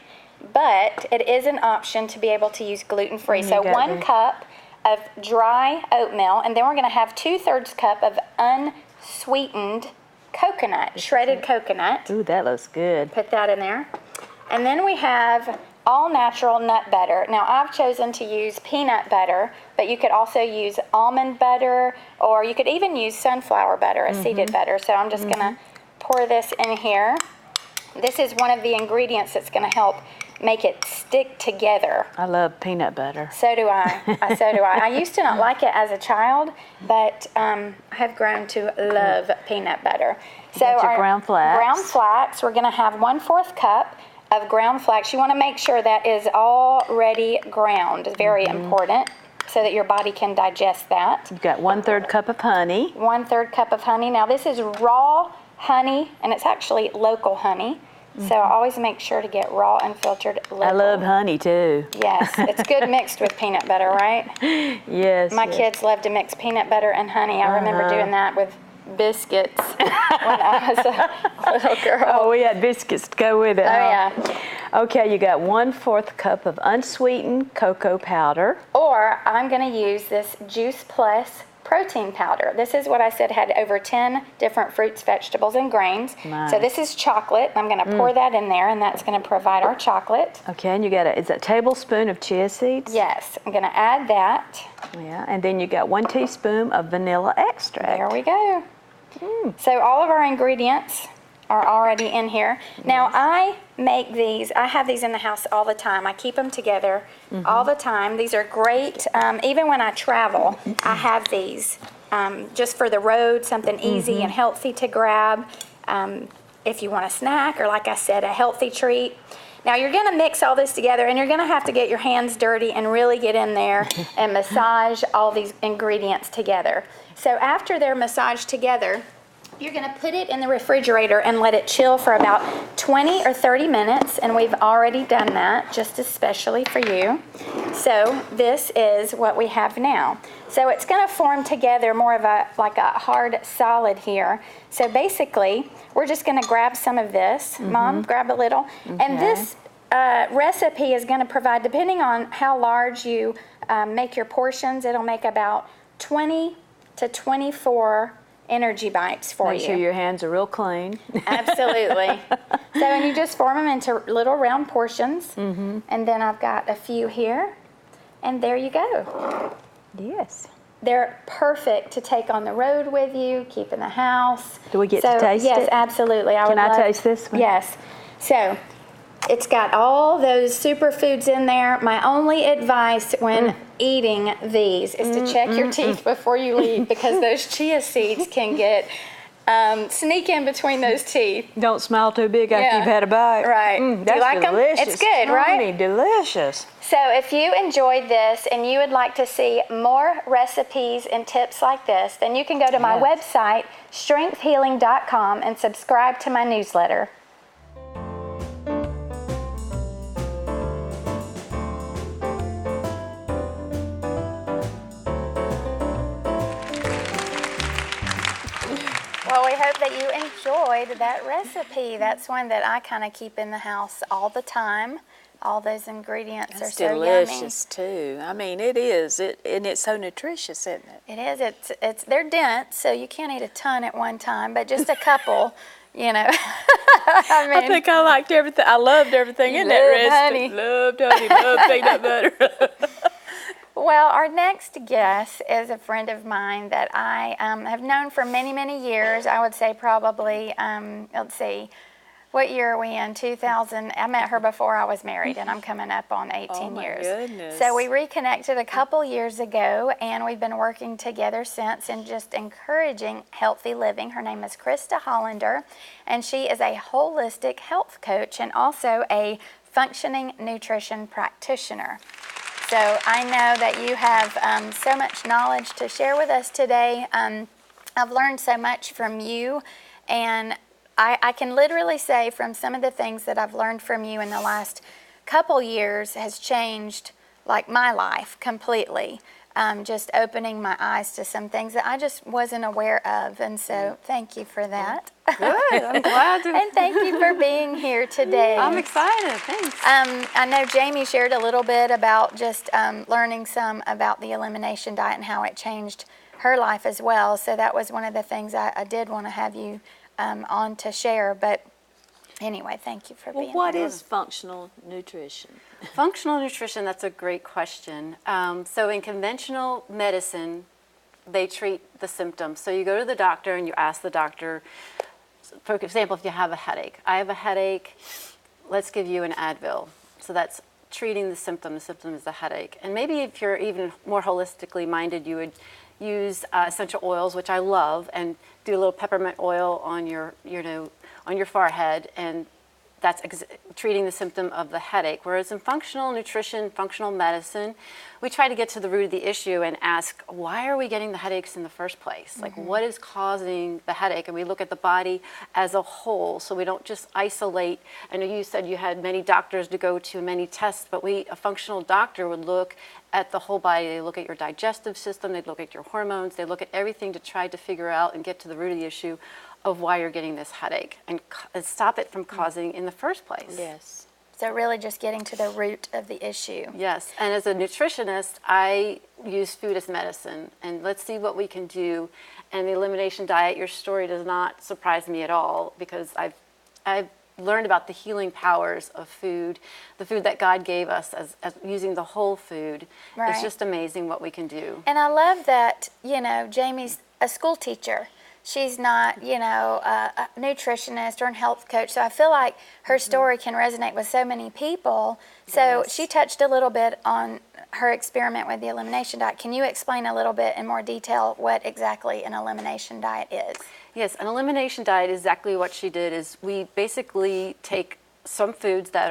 Speaker 2: but it is an option to be able to use gluten-free. So 1 cup of dry oatmeal, and then we're going to have 2/3 cup of unsweetened coconut, shredded coconut.
Speaker 1: Ooh, that looks good.
Speaker 2: Put that in there. And then we have all natural nut butter. Now I've chosen to use peanut butter, but you could also use almond butter, or you could even use sunflower butter, a seeded butter. So I'm just gonna pour this in here. This is one of the ingredients that's gonna help make it stick together.
Speaker 1: I love peanut butter.
Speaker 2: So do I. So do I. I used to not like it as a child, but I have grown to love peanut butter. So
Speaker 1: our ground flax.
Speaker 2: Ground flax, we're gonna have 1/4 cup of ground flax. You want to make sure that is already ground. It's very important so that your body can digest that.
Speaker 1: You've got 1/3 cup of honey.
Speaker 2: 1/3 cup of honey. Now this is raw honey, and it's actually local honey. So I always make sure to get raw and filtered local.
Speaker 1: I love honey too.
Speaker 2: Yes, it's good mixed with peanut butter, right?
Speaker 1: Yes.
Speaker 2: My kids love to mix peanut butter and honey. I remember doing that with biscuits when I was a little girl.
Speaker 1: Oh, we had biscuits to go with it.
Speaker 2: Oh, yeah.
Speaker 1: Okay, you got 1/4 cup of unsweetened cocoa powder.
Speaker 2: Or I'm going to use this Juice Plus protein powder. This is what I said had over 10 different fruits, vegetables, and grains.
Speaker 1: Nice.
Speaker 2: So this is chocolate. I'm going to pour that in there, and that's going to provide our chocolate.
Speaker 1: Okay, and you got is that tablespoon of chia seeds?
Speaker 2: Yes, I'm going to add that.
Speaker 1: Yeah, and then you got 1 teaspoon of vanilla extract.
Speaker 2: There we go. So all of our ingredients are already in here. Now I make these, I have these in the house all the time. I keep them together all the time. These are great. Even when I travel, I have these just for the road, something easy and healthy to grab. If you want a snack, or like I said, a healthy treat. Now you're going to mix all this together, and you're going to have to get your hands dirty and really get in there and massage all these ingredients together. So after they're massaged together, you're going to put it in the refrigerator and let it chill for about 20 or 30 minutes, and we've already done that just especially for you. So this is what we have now. So it's going to form together more of like a hard solid here. So basically, we're just going to grab some of this. Mom, grab a little. Okay. And this recipe is going to provide, depending on how large you make your portions, it'll make about 20 to 24 energy bites for you.
Speaker 1: Make sure your hands are real clean.
Speaker 2: Absolutely. So, and you just form them into little round portions. And then I've got a few here. And there you go.
Speaker 1: Yes.
Speaker 2: they're perfect to take on the road with you, keep in the house.
Speaker 1: Do we get to taste
Speaker 2: yes,
Speaker 1: it?
Speaker 2: absolutely.
Speaker 1: Can I taste this one?
Speaker 2: Yes. So it's got all those superfoods in there. My only advice when eating these is to check your teeth before you leave, because those chia seeds can get sneak in between those teeth.
Speaker 1: Don't smile too big after you've had a bite.
Speaker 2: Right.
Speaker 1: That's
Speaker 2: Do you like
Speaker 1: delicious.
Speaker 2: them? It's good, right?
Speaker 1: Toni, delicious.
Speaker 2: So if you enjoyed this and you would like to see more recipes and tips like this, then you can go to my website, strengthhealing.com, and subscribe to my newsletter. Well, we hope that you enjoyed that recipe. That's one that I kind of keep in the house all the time. All those ingredients are so
Speaker 1: delicious too. I mean, it is. And it's so nutritious, isn't it?
Speaker 2: yummy. It is. It's they're dense, so you can't eat a ton at one time, but just a couple, you know.
Speaker 1: I think I liked everything. I loved everything in that recipe. Loved honey. Loved peanut butter.
Speaker 2: Well, our next guest is a friend of mine that I have known for many, many years. I would say probably, let's see, what year are we in? 2000. I met her before I was married, and I'm coming up on 18 years.
Speaker 1: Goodness.
Speaker 2: So we reconnected a couple years ago, and we've been working together since and just encouraging healthy living. Her name is Chris DeHollander, and she is a holistic health coach and also a functioning nutrition practitioner. So I know that you have so much knowledge to share with us today. I've learned so much from you, and I can literally say from some of the things that I've learned from you in the last couple years has changed like my life completely. Just opening my eyes to some things that I just wasn't aware of, and so thank you for that.
Speaker 5: Good, I'm glad to.
Speaker 2: And thank you for being here today.
Speaker 5: I'm excited, thanks.
Speaker 2: I know Jamie shared a little bit about just learning some about the elimination diet and how it changed her life as well. So that was one of the things I did want to have you on to share. But anyway, thank you for being here.
Speaker 1: What is functional nutrition?
Speaker 5: Functional nutrition, that's a great question. So in conventional medicine, they treat the symptoms. So you go to the doctor and you ask the doctor, for example, if you have a headache. I have a headache, let's give you an Advil. So that's treating the symptom. The symptom is the headache. And maybe if you're even more holistically minded, you would use essential oils, which I love, and do a little peppermint oil on your, on your forehead, and that's treating the symptom of the headache. Whereas in functional nutrition, functional medicine, we try to get to the root of the issue and ask, why are we getting the headaches in the first place? Like, what is causing the headache? And we look at the body as a whole, so we don't just isolate. I know you said you had many doctors to go to, many tests, but a functional doctor would look at the whole body. They look at your digestive system, they look at your hormones, they look at everything to try to figure out and get to the root of the issue of why you're getting this headache and stop it from causing in the first place.
Speaker 1: Yes.
Speaker 2: So really just getting to the root of the issue.
Speaker 5: Yes, and as a nutritionist, I use food as medicine, and let's see what we can do. And the elimination diet, your story does not surprise me at all, because I've learned about the healing powers of food, the food that God gave us as using the whole food.
Speaker 2: Right.
Speaker 5: It's just amazing what we can do.
Speaker 2: And I love that, Jamie's a school teacher. She's not, a nutritionist or a health coach. So I feel like her story can resonate with so many people. So she touched a little bit on her experiment with the elimination diet. Can you explain a little bit in more detail what exactly an elimination diet is?
Speaker 5: Yes, an elimination diet, exactly what she did is we basically take some foods that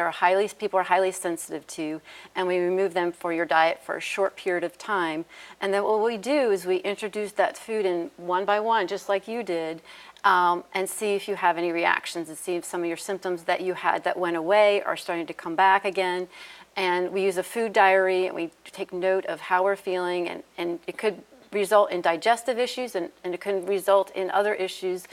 Speaker 5: people are highly sensitive to, and we remove them for your diet for a short period of time. And then what we do is we introduce that food in one by one, just like you did, and see if you have any reactions, and see if some of your symptoms that you had that went away are starting to come back again. And we use a food diary, and we take note of how we're feeling, and it could result in digestive issues, and it can result in other issues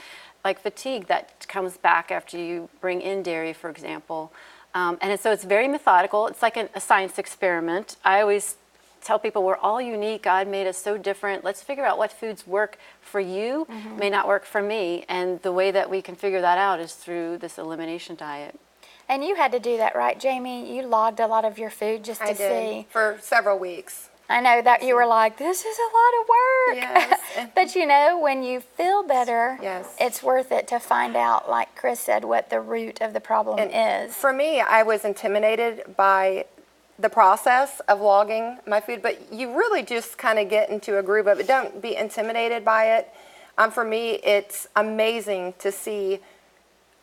Speaker 5: like fatigue that comes back after you bring in dairy, for example. So it's very methodical. It's like a science experiment. I always tell people we're all unique. God made us so different. Let's figure out what foods work for you, may not work for me. And the way that we can figure that out is through this elimination diet.
Speaker 2: And you had to do that, right, Jamie? You logged a lot of your food just to see.
Speaker 3: For several weeks.
Speaker 2: I know that you were like, this is a lot of work.
Speaker 3: Yes.
Speaker 2: But you know, when you feel better,
Speaker 3: Yes.
Speaker 2: it's worth it to find out, like Chris said, what the root of the problem is.
Speaker 3: For me, I was intimidated by the process of logging my food, but you really just kind of get into a groove of it. Don't be intimidated by it. For me, it's amazing to see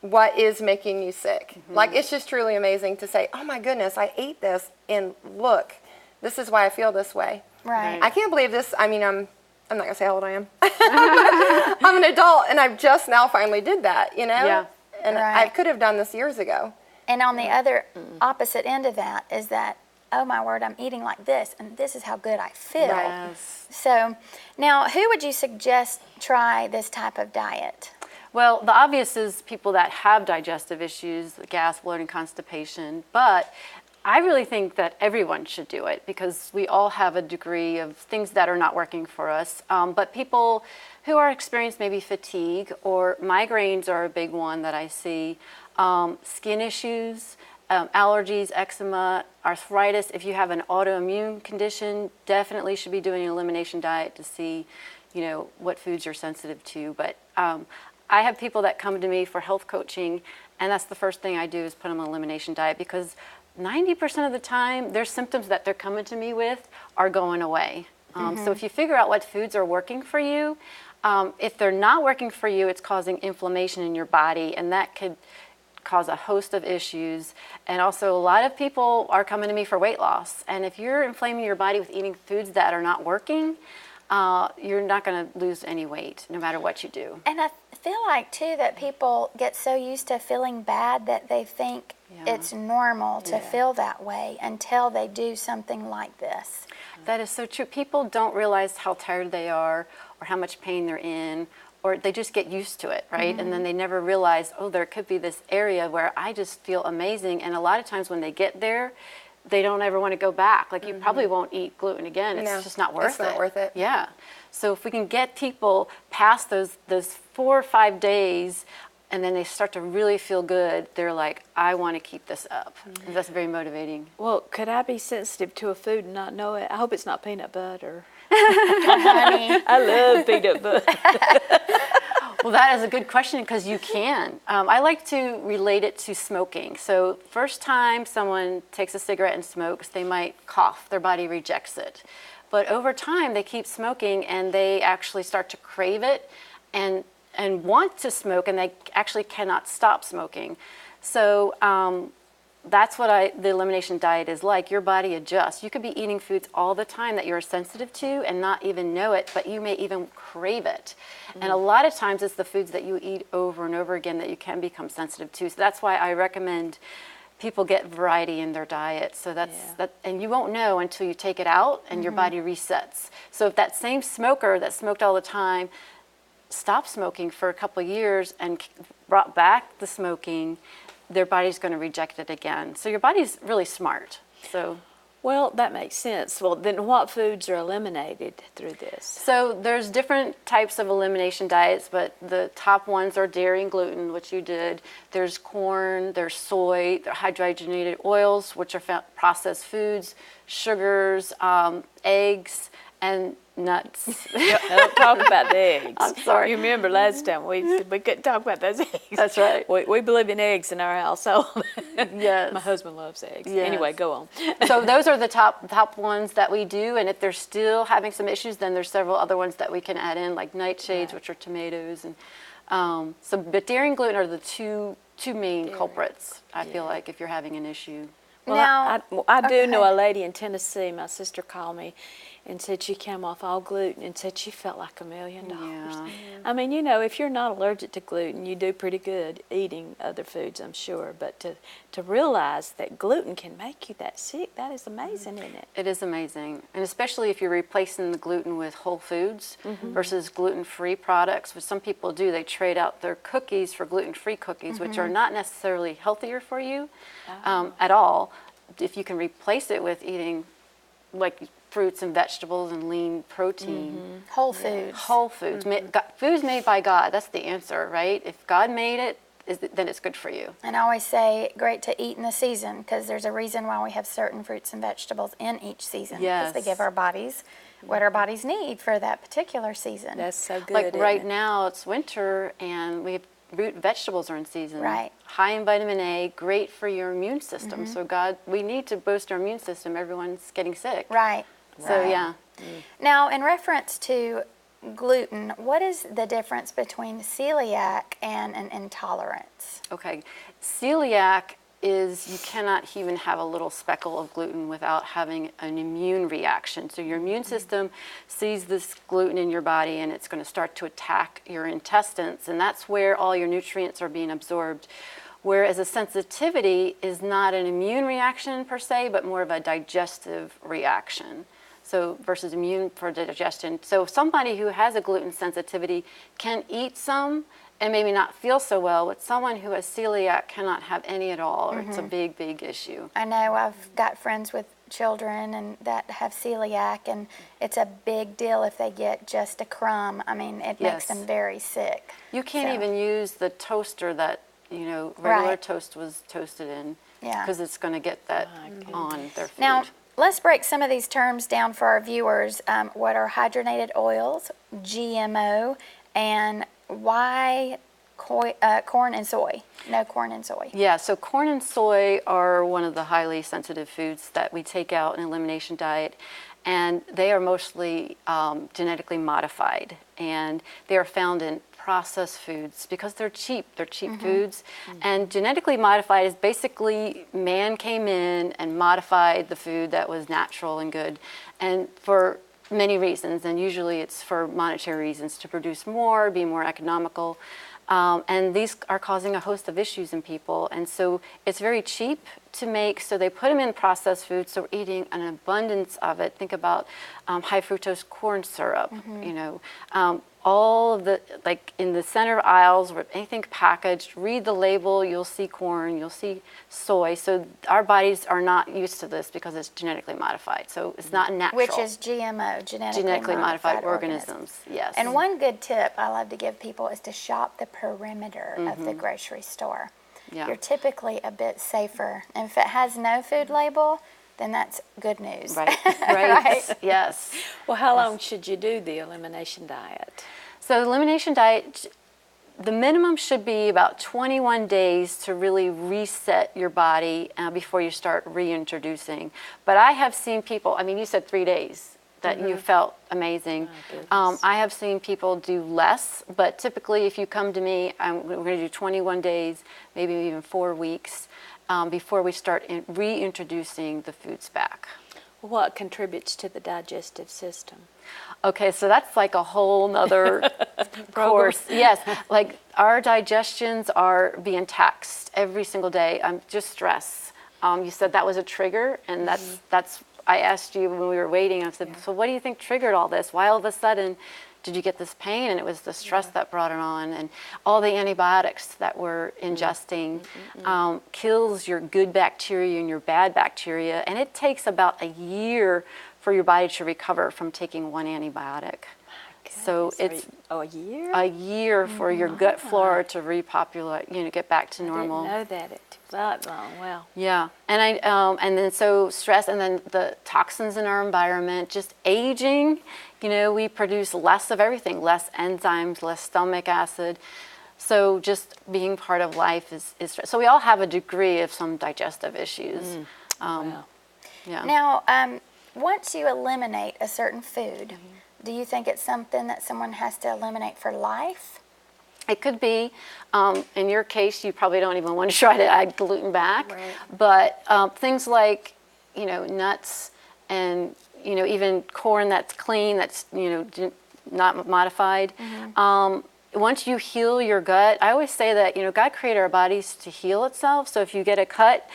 Speaker 3: what is making you sick. Like, it's just truly amazing to say, oh my goodness, I ate this, and look, this is why I feel this way.
Speaker 2: Right.
Speaker 3: I can't believe this. I mean, I'm not gonna say how old I am. I'm an adult, and I've just now finally did that, you know?
Speaker 5: Yeah.
Speaker 3: And
Speaker 2: Right.
Speaker 3: I could have done this years ago.
Speaker 2: And on the other opposite end of that is that, oh my word, I'm eating like this, and this is how good I feel.
Speaker 5: Yes.
Speaker 2: So now, who would you suggest try this type of diet?
Speaker 5: Well, the obvious is people that have digestive issues, gas, bloating, constipation, but I really think that everyone should do it because we all have a degree of things that are not working for us. But people who are experiencing maybe fatigue or migraines are a big one that I see, skin issues, allergies, eczema, arthritis. If you have an autoimmune condition, definitely should be doing an elimination diet to see, you know, what foods you're sensitive to. But I have people that come to me for health coaching, and that's the first thing I do is put them on an elimination diet because 90% of the time, their symptoms that they're coming to me with are going away. So if you figure out what foods are working for you, if they're not working for you, it's causing inflammation in your body, and that could cause a host of issues. And also, a lot of people are coming to me for weight loss. And if you're inflaming your body with eating foods that are not working, you're not going to lose any weight, no matter what you do.
Speaker 2: And I feel like, too, that people get so used to feeling bad that they think it's normal to feel that way until they do something like this.
Speaker 5: That is so true. People don't realize how tired they are or how much pain they're in, or they just get used to it, right? And then they never realize, oh, there could be this area where I just feel amazing. And a lot of times when they get there, they don't ever want to go back. Like, you probably won't eat gluten again. It's just not worth it.
Speaker 3: It's not worth it.
Speaker 5: Yeah. So if we can get people past those 4 or 5 days, and then they start to really feel good, they're like, I want to keep this up. And that's very motivating.
Speaker 1: Well, could I be sensitive to a food and not know it? I hope it's not peanut butter.
Speaker 2: Honey.
Speaker 1: I love peanut butter.
Speaker 5: Well, that is a good question because you can. I like to relate it to smoking. So first time someone takes a cigarette and smokes, they might cough. Their body rejects it. But over time, they keep smoking and they actually start to crave it and want to smoke, and they actually cannot stop smoking. So that's what the elimination diet is like. Your body adjusts. You could be eating foods all the time that you're sensitive to and not even know it, but you may even crave it. And a lot of times it's the foods that you eat over and over again that you can become sensitive to. So that's why I recommend people get variety in their diet. So that, and you won't know until you take it out and your body resets. So if that same smoker that smoked all the time stopped smoking for a couple of years and brought back the smoking, their body's going to reject it again. So your body's really smart. So,
Speaker 1: Well, that makes sense. Well, then what foods are eliminated through this?
Speaker 5: so there's different types of elimination diets, but the top ones are dairy and gluten, which you did. There's corn, there's soy, there are hydrogenated oils, which are processed foods, sugars, eggs, and nuts.
Speaker 1: Don't talk about the eggs.
Speaker 5: I'm sorry.
Speaker 1: You remember last time we couldn't talk about those eggs.
Speaker 5: That's right.
Speaker 1: We believe in eggs in our household.
Speaker 5: Yes.
Speaker 1: My husband loves eggs.
Speaker 5: Yes.
Speaker 1: Anyway, go on.
Speaker 5: So those are the top ones that we do, and if they're still having some issues, then there's several other ones that we can add in, like nightshades, which are tomatoes, and but dairy and gluten are the two main culprits. I feel like if you're having an issue.
Speaker 1: Well,
Speaker 2: Now,
Speaker 1: I do know
Speaker 2: okay.
Speaker 1: a lady in Tennessee. My sister called me and said she came off all gluten and said she felt like $1 million.
Speaker 5: Yeah.
Speaker 1: I mean, you know, if you're not allergic to gluten, you do pretty good eating other foods, I'm sure. But to realize that gluten can make you that sick, that is amazing, isn't it?
Speaker 5: It is amazing, and especially if you're replacing the gluten with whole foods versus gluten-free products, which some people do. They trade out their cookies for gluten-free cookies, which are not necessarily healthier for you at all. If you can replace it with eating like fruits and vegetables and lean protein.
Speaker 2: Whole foods.
Speaker 5: Whole foods. Foods made by God, that's the answer, right? If God made it, then it's good for you.
Speaker 2: And I always say, great to eat in the season, because there's a reason why we have certain fruits and vegetables in each season.
Speaker 5: Yes.
Speaker 2: Because they give our bodies what our bodies need for that particular season.
Speaker 1: That's so good.
Speaker 5: Like
Speaker 1: isn't
Speaker 5: right
Speaker 1: it?
Speaker 5: now, it's winter, and root vegetables are in season.
Speaker 2: Right.
Speaker 5: High in vitamin A, great for your immune system.
Speaker 2: Mm-hmm.
Speaker 5: So we need to boost our immune system. Everyone's getting sick.
Speaker 2: Right.
Speaker 5: So
Speaker 2: right.
Speaker 5: yeah.
Speaker 2: Now, in reference to gluten, what is the difference between celiac and an intolerance?
Speaker 5: Okay. Celiac is you cannot even have a little speckle of gluten without having an immune reaction. So your immune system sees this gluten in your body, and it's going to start to attack your intestines, and that's where all your nutrients are being absorbed. Whereas a sensitivity is not an immune reaction per se, but more of a digestive reaction. So versus immune for digestion. So somebody who has a gluten sensitivity can eat some and maybe not feel so well, but someone who has celiac cannot have any at all, or it's a big, big issue.
Speaker 2: I know I've got friends with children and that have celiac, and it's a big deal if they get just a crumb. I mean, it makes
Speaker 5: Yes.
Speaker 2: them very sick.
Speaker 5: You can't
Speaker 2: So-
Speaker 5: even use the toaster that, regular
Speaker 2: Right.
Speaker 5: toast was toasted in,
Speaker 2: Yeah.
Speaker 5: because it's going to get that on their food.
Speaker 2: Now, let's break some of these terms down for our viewers. What are hydrogenated oils, GMO, and why corn and soy? No corn and soy.
Speaker 5: Yeah, so corn and soy are one of the highly sensitive foods that we take out in elimination diet, and they are mostly genetically modified, and they are found in processed foods because they're cheap. They're cheap foods, and genetically modified is basically man came in and modified the food that was natural and good, and for many reasons, and usually it's for monetary reasons, to produce more, be more economical. And these are causing a host of issues in people. And so it's very cheap to make, so they put them in processed foods, so we're eating an abundance of it. Think about high fructose corn syrup, all of the, like in the center aisles, where anything packaged, read the label, you'll see corn, you'll see soy. So our bodies are not used to this because it's genetically modified. So it's not natural.
Speaker 2: Which is GMO, genetically
Speaker 5: modified organisms, yes.
Speaker 2: And one good tip I love to give people is to shop the perimeter of the grocery store.
Speaker 5: Yeah.
Speaker 2: You're typically a bit safer. And if it has no food label, then that's good news.
Speaker 5: Right, right, yes.
Speaker 1: Well, how long should you do the elimination diet?
Speaker 5: So the elimination diet, the minimum should be about 21 days to really reset your body before you start reintroducing. But I have seen people, I mean, you said 3 days that you felt amazing. I have seen people do less, but typically if you come to me, we're going to do 21 days, maybe even 4 weeks before we start reintroducing the foods back.
Speaker 1: What contributes to the digestive system?
Speaker 5: Okay, so that's like a whole nother course. Yes, like our digestions are being taxed every single day. Just stress. You said that was a trigger, and that's. I asked you when we were waiting. I said, so what do you think triggered all this? Why all of a sudden did you get this pain? And it was the stress that brought it on, and all the antibiotics that we're ingesting kills your good bacteria and your bad bacteria, and it takes about a year for your body to recover from taking one antibiotic. So it's
Speaker 1: a year?
Speaker 5: a year for your gut flora to repopulate, get back to normal.
Speaker 1: I didn't know that it took that long. Wow.
Speaker 5: Yeah, and and then so stress, and then the toxins in our environment, just aging. We produce less of everything, less enzymes, less stomach acid. So just being part of life is stress. So we all have a degree of some digestive issues.
Speaker 1: Wow.
Speaker 5: Yeah.
Speaker 2: Now, once you eliminate a certain food, do you think it's something that someone has to eliminate for life?
Speaker 5: It could be. In your case, you probably don't even want to try to add gluten back.
Speaker 1: Right.
Speaker 5: But things like, nuts and, even corn that's clean, that's, not modified. Once you heal your gut, I always say that, God created our bodies to heal itself. So if you get a cut,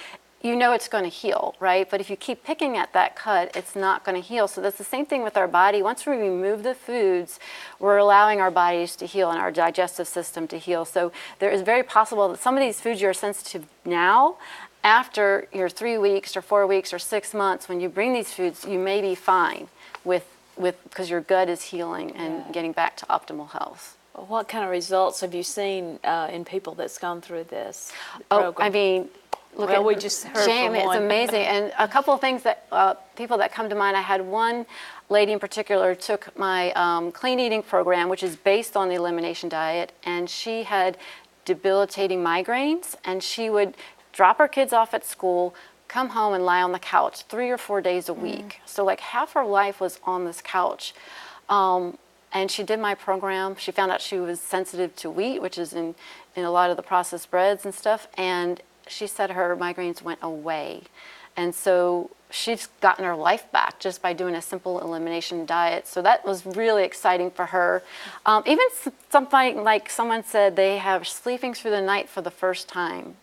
Speaker 5: it's going to heal, right? But if you keep picking at that cut, it's not going to heal. So that's the same thing with our body. Once we remove the foods, we're allowing our bodies to heal and our digestive system to heal. So there is very possible that some of these foods you're sensitive now, after your 3 weeks or 4 weeks or 6 months, when you bring these foods, you may be fine with because your gut is healing and getting back to optimal health.
Speaker 1: What kind of results have you seen in people that's gone through this
Speaker 5: Oh,
Speaker 1: program?
Speaker 5: I mean, look
Speaker 1: Well,
Speaker 5: at
Speaker 1: we just heard
Speaker 5: Jamie,
Speaker 1: from
Speaker 5: it's
Speaker 1: one.
Speaker 5: amazing. And a couple of things that people that come to mind. I had one lady in particular took my clean eating program, which is based on the elimination diet, and she had debilitating migraines, and she would drop her kids off at school, come home and lie on the couch 3 or 4 days a week. So like half her life was on this couch. And she did my program. She found out she was sensitive to wheat, which is in a lot of the processed breads and stuff. And she said her migraines went away. And so she's gotten her life back just by doing a simple elimination diet. So that was really exciting for her. Even something like someone said they have sleeping through the night for the first time.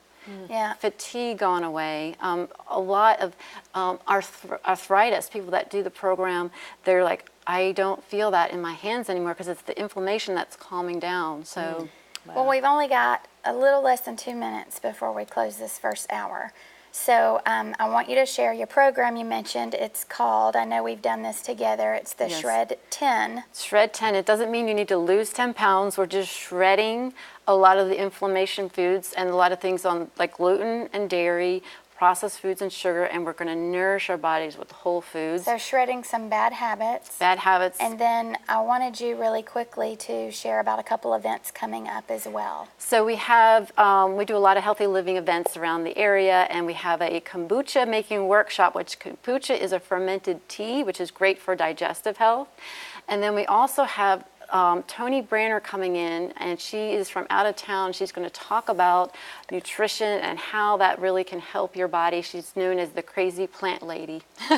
Speaker 2: Yeah.
Speaker 5: Fatigue gone away. A lot of arthritis, people that do the program, they're like, I don't feel that in my hands anymore because it's the inflammation that's calming down. So,
Speaker 2: Well, we've only got a little less than 2 minutes before we close this first hour. So I want you to share your program you mentioned. It's called, I know we've done this together, it's the
Speaker 5: Yes.
Speaker 2: Shred 10.
Speaker 5: Shred 10, it doesn't mean you need to lose 10 pounds. We're just shredding a lot of the inflammation foods and a lot of things on like gluten and dairy, processed foods and sugar, and we're going to nourish our bodies with whole foods.
Speaker 2: So shredding some bad habits.
Speaker 5: Bad habits.
Speaker 2: And then I wanted you really quickly to share about a couple events coming up as well.
Speaker 5: So we have, we do a lot of healthy living events around the area, and we have a kombucha making workshop, which kombucha is a fermented tea, which is great for digestive health. And then we also have Toni coming in, and she is from out of town. She's going to talk about nutrition and how that really can help your body. She's known as the crazy plant lady. So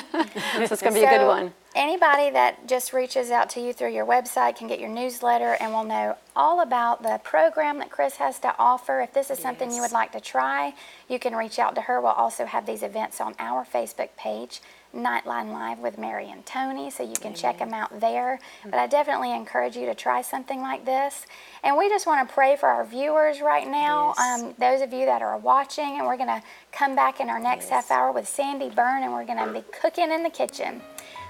Speaker 5: it's going to be a good one.
Speaker 2: Anybody that just reaches out to you through your website can get your newsletter and will know all about the program that Chris has to offer. If this is something you would like to try, you can reach out to her. We'll also have these events on our Facebook page, Nightline Live with Mary and Toni, so you can check them out there. But I definitely encourage you to try something like this. And we just want to pray for our viewers right now, those of you that are watching, and we're going to come back in our next half hour with Sandy Byrne, and we're going to be cooking in the kitchen.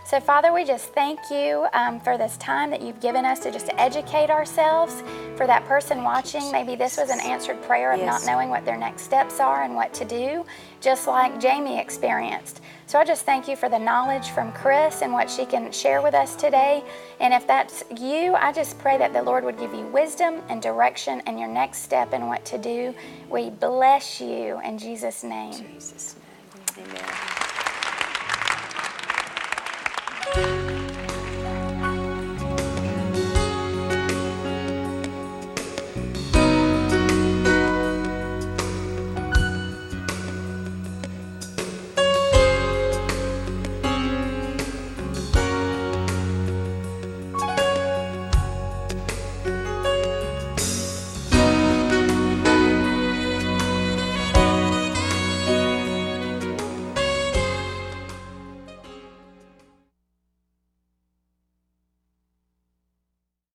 Speaker 2: So, Father, we just thank you for this time that you've given us to just educate ourselves. For that person watching, maybe this was an answered prayer of not knowing what their next steps are and what to do, just like Jamie experienced. So I just thank you for the knowledge from Chris and what she can share with us today. And if that's you, I just pray that the Lord would give you wisdom and direction and your next step in what to do. We bless you in Jesus' name.
Speaker 1: In Jesus' name. Amen.